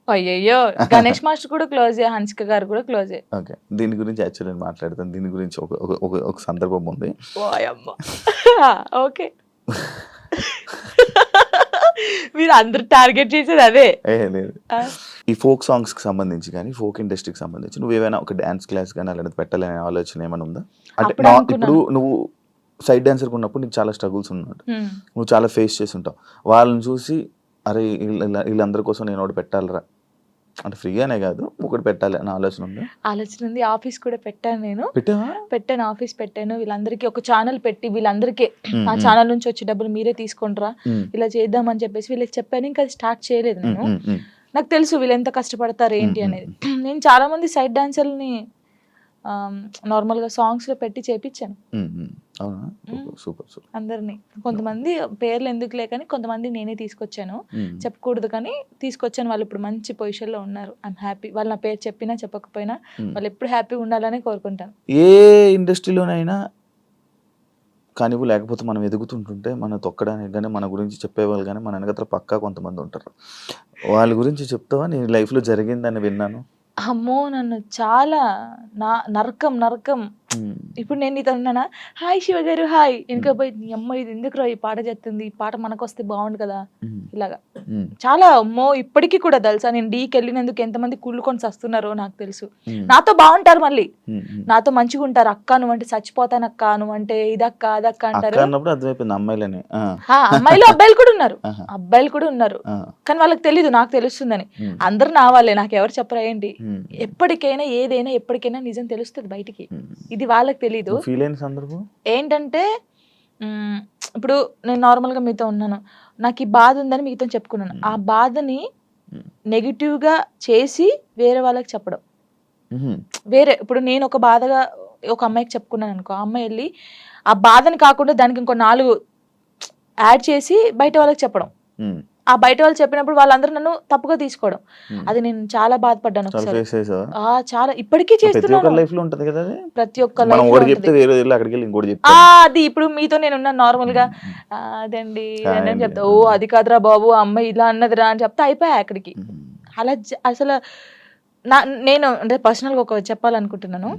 అయ్యయ్యో, గణేష్ మాస్టర్ కూడా క్లోజే, హన్సిక గారు కూడా క్లోజే. ఓకే, దీని గురించి యాక్చువల్లీ నేను మాట్లాడతాను. దీని గురించి ఒక సందర్భం ఉంది. ఓకే, మీరు అందరు టార్గెట్ చేసేది అదే. లేదు, ఈ ఫోక్ సాంగ్స్ కి సంబంధించి కానీ ఫోక్ ఇండస్ట్రీకి సంబంధించి నువ్వు ఏమైనా ఒక డాన్స్ క్లాస్ కానీ అలాంటిది పెట్టాలనే ఆలోచన ఏమైనా ఉందా? అంటే ఇప్పుడు నువ్వు సైడ్ డాన్సర్ ఉన్నప్పుడు నీకు చాలా స్ట్రగుల్స్ ఉన్నట్టు, నువ్వు చాలా ఫేస్ చేసి ఉంటావు. వాళ్ళని చూసి అరే వీళ్ళందరి కోసం నేను ఒకటి పెట్టాలరా అంటే ఫ్రీగానే కాదు, ఒకటి పెట్టాలి అని ఆలోచన ఉంది. ఆలోచన ఉంది. ఆఫీస్ కూడా పెట్టాను నేను. పెట్టావా? పెట్టాను, ఆఫీస్ పెట్టాను. వీళ్ళందరికీ ఒక ఛానల్ పెట్టి వీళ్ళందరికీ ఆ ఛానల్ నుంచి వచ్చే డబ్బులు మీరే తీసుకుంటారా, ఇలా చేద్దామని చెప్పేసి వీళ్ళకి చెప్పాను. ఇంకా అది స్టార్ట్ చేయలేదు నేను. నాకు తెలుసు వీళ్ళు ఎంత కష్టపడతారు ఏంటి అనేది. నేను చాలా మంది సైడ్ డాన్సర్ని నార్మల్గా సాంగ్స్లో పెట్టి చేపించాను అవునా? Super super. అందరినీ. కొంతమంది పేర్లు ఎందుకు లేకని కొంతమంది నేనే తీసుకొచ్చాను, చెప్పకూడదు కానీ తీసుకొచ్చాను. వాళ్ళు ఇప్పుడు మంచి పొజిషన్లో ఉన్నారు. I'm happy. వాళ్ళు నా పేరు చెప్పినా చెప్పకపోయినా వాళ్ళు ఎప్పుడు హ్యాపీగా ఉండాలని కోరుకుంటాను. ఏ ఇండస్ట్రీలోనైనా కానివ్వు, లేకపోతే మనం ఎదుగుతుంటుంటే మనం తొక్కడానికి కానీ మన గురించి చెప్పేవాళ్ళు కానీ మన వెనకత్ర పక్కా కొంతమంది ఉంటారు. వాళ్ళ గురించి చెప్తావా? నీ లైఫ్లో జరిగిందని విన్నాను. అమ్మో, నన్ను చాలా నరకం నరకం. ఇప్పుడు నేను నీతో ఉన్నానా, హాయ్ శివ గారు హాయ్, వెనక పోయి నీ అమ్మ ఇది ఎందుకు ఈ పాట చెప్తుంది, ఈ పాట మనకు వస్తే బాగుండు కదా, ఇలాగా చాలా. అమ్మో ఇప్పటికీ కూడా తెలుసా, నేను డీకి వెళ్ళినందుకు ఎంతమంది కుళ్ళుకొని వస్తున్నారో నాకు తెలుసు. నాతో బాగుంటారు, మళ్ళీ నాతో మంచిగా ఉంటారు. అక్క నువ్వంటే చచ్చిపోతాను, అక్క నువ్వంటే ఇదక్క అదక్క అంటారు. అమ్మాయిలు అబ్బాయిలు కూడా ఉన్నారు, అబ్బాయిలు కూడా ఉన్నారు. కానీ వాళ్ళకి తెలీదు, నాకు తెలుస్తుందని. అందరు నా వాళ్ళే, నాకు ఎవరు చెప్పరా ఏంటి. ఎప్పటికైనా ఏదైనా ఎప్పటికైనా నిజం తెలుస్తుంది బయటికి, ఇది వాళ్ళకి తెలీదు. ఏంటంటే ఇప్పుడు నేను నార్మల్గా మీతో ఉన్నాను, నాకు ఈ బాధ ఉందని మీతో చెప్పుకున్నాను. ఆ బాధని నెగిటివ్గా చేసి వేరే వాళ్ళకి చెప్పడం వేరే. ఇప్పుడు నేను ఒక బాధగా ఒక అమ్మాయికి చెప్పుకున్నాను అనుకో, ఆ అమ్మాయి వెళ్ళి ఆ బాధని కాకుండా దానికి ఇంకో 4 యాడ్ చేసి బయట వాళ్ళకి చెప్పడం. ఆ బయట వాళ్ళు చెప్పినప్పుడు వాళ్ళందరూ నన్ను తప్పుగా తీసుకోవడం, అది నేను చాలా బాధపడ్డాను ఒకసారి. చాలా ఇప్పటికీ చేస్తున్నాను. ప్రతి ఒక్క అది ఇప్పుడు మీతో నేను ఉన్నాను నార్మల్ గా, అదండి అని చెప్తా, ఓ అది కాదురా బాబు అమ్మాయి ఇలా అన్నదిరా అని చెప్తా, అయిపోయా అక్కడికి. అలా అసలు నేను అంటే పర్సనల్ గా ఒక చెప్పాలనుకుంటున్నాను.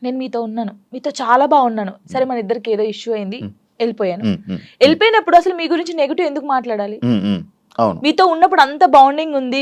నేను మీతో ఉన్నాను, మీతో చాలా బాగున్నాను, సరే మన ఇద్దరికి ఏదో ఇష్యూ అయింది, వెళ్ళిపోయాను. వెళ్ళిపోయినప్పుడు అసలు మీ గురించి నెగిటివ్ ఎందుకు మాట్లాడాలి? మీతో ఉన్నప్పుడు అంత బాండింగ్ ఉంది.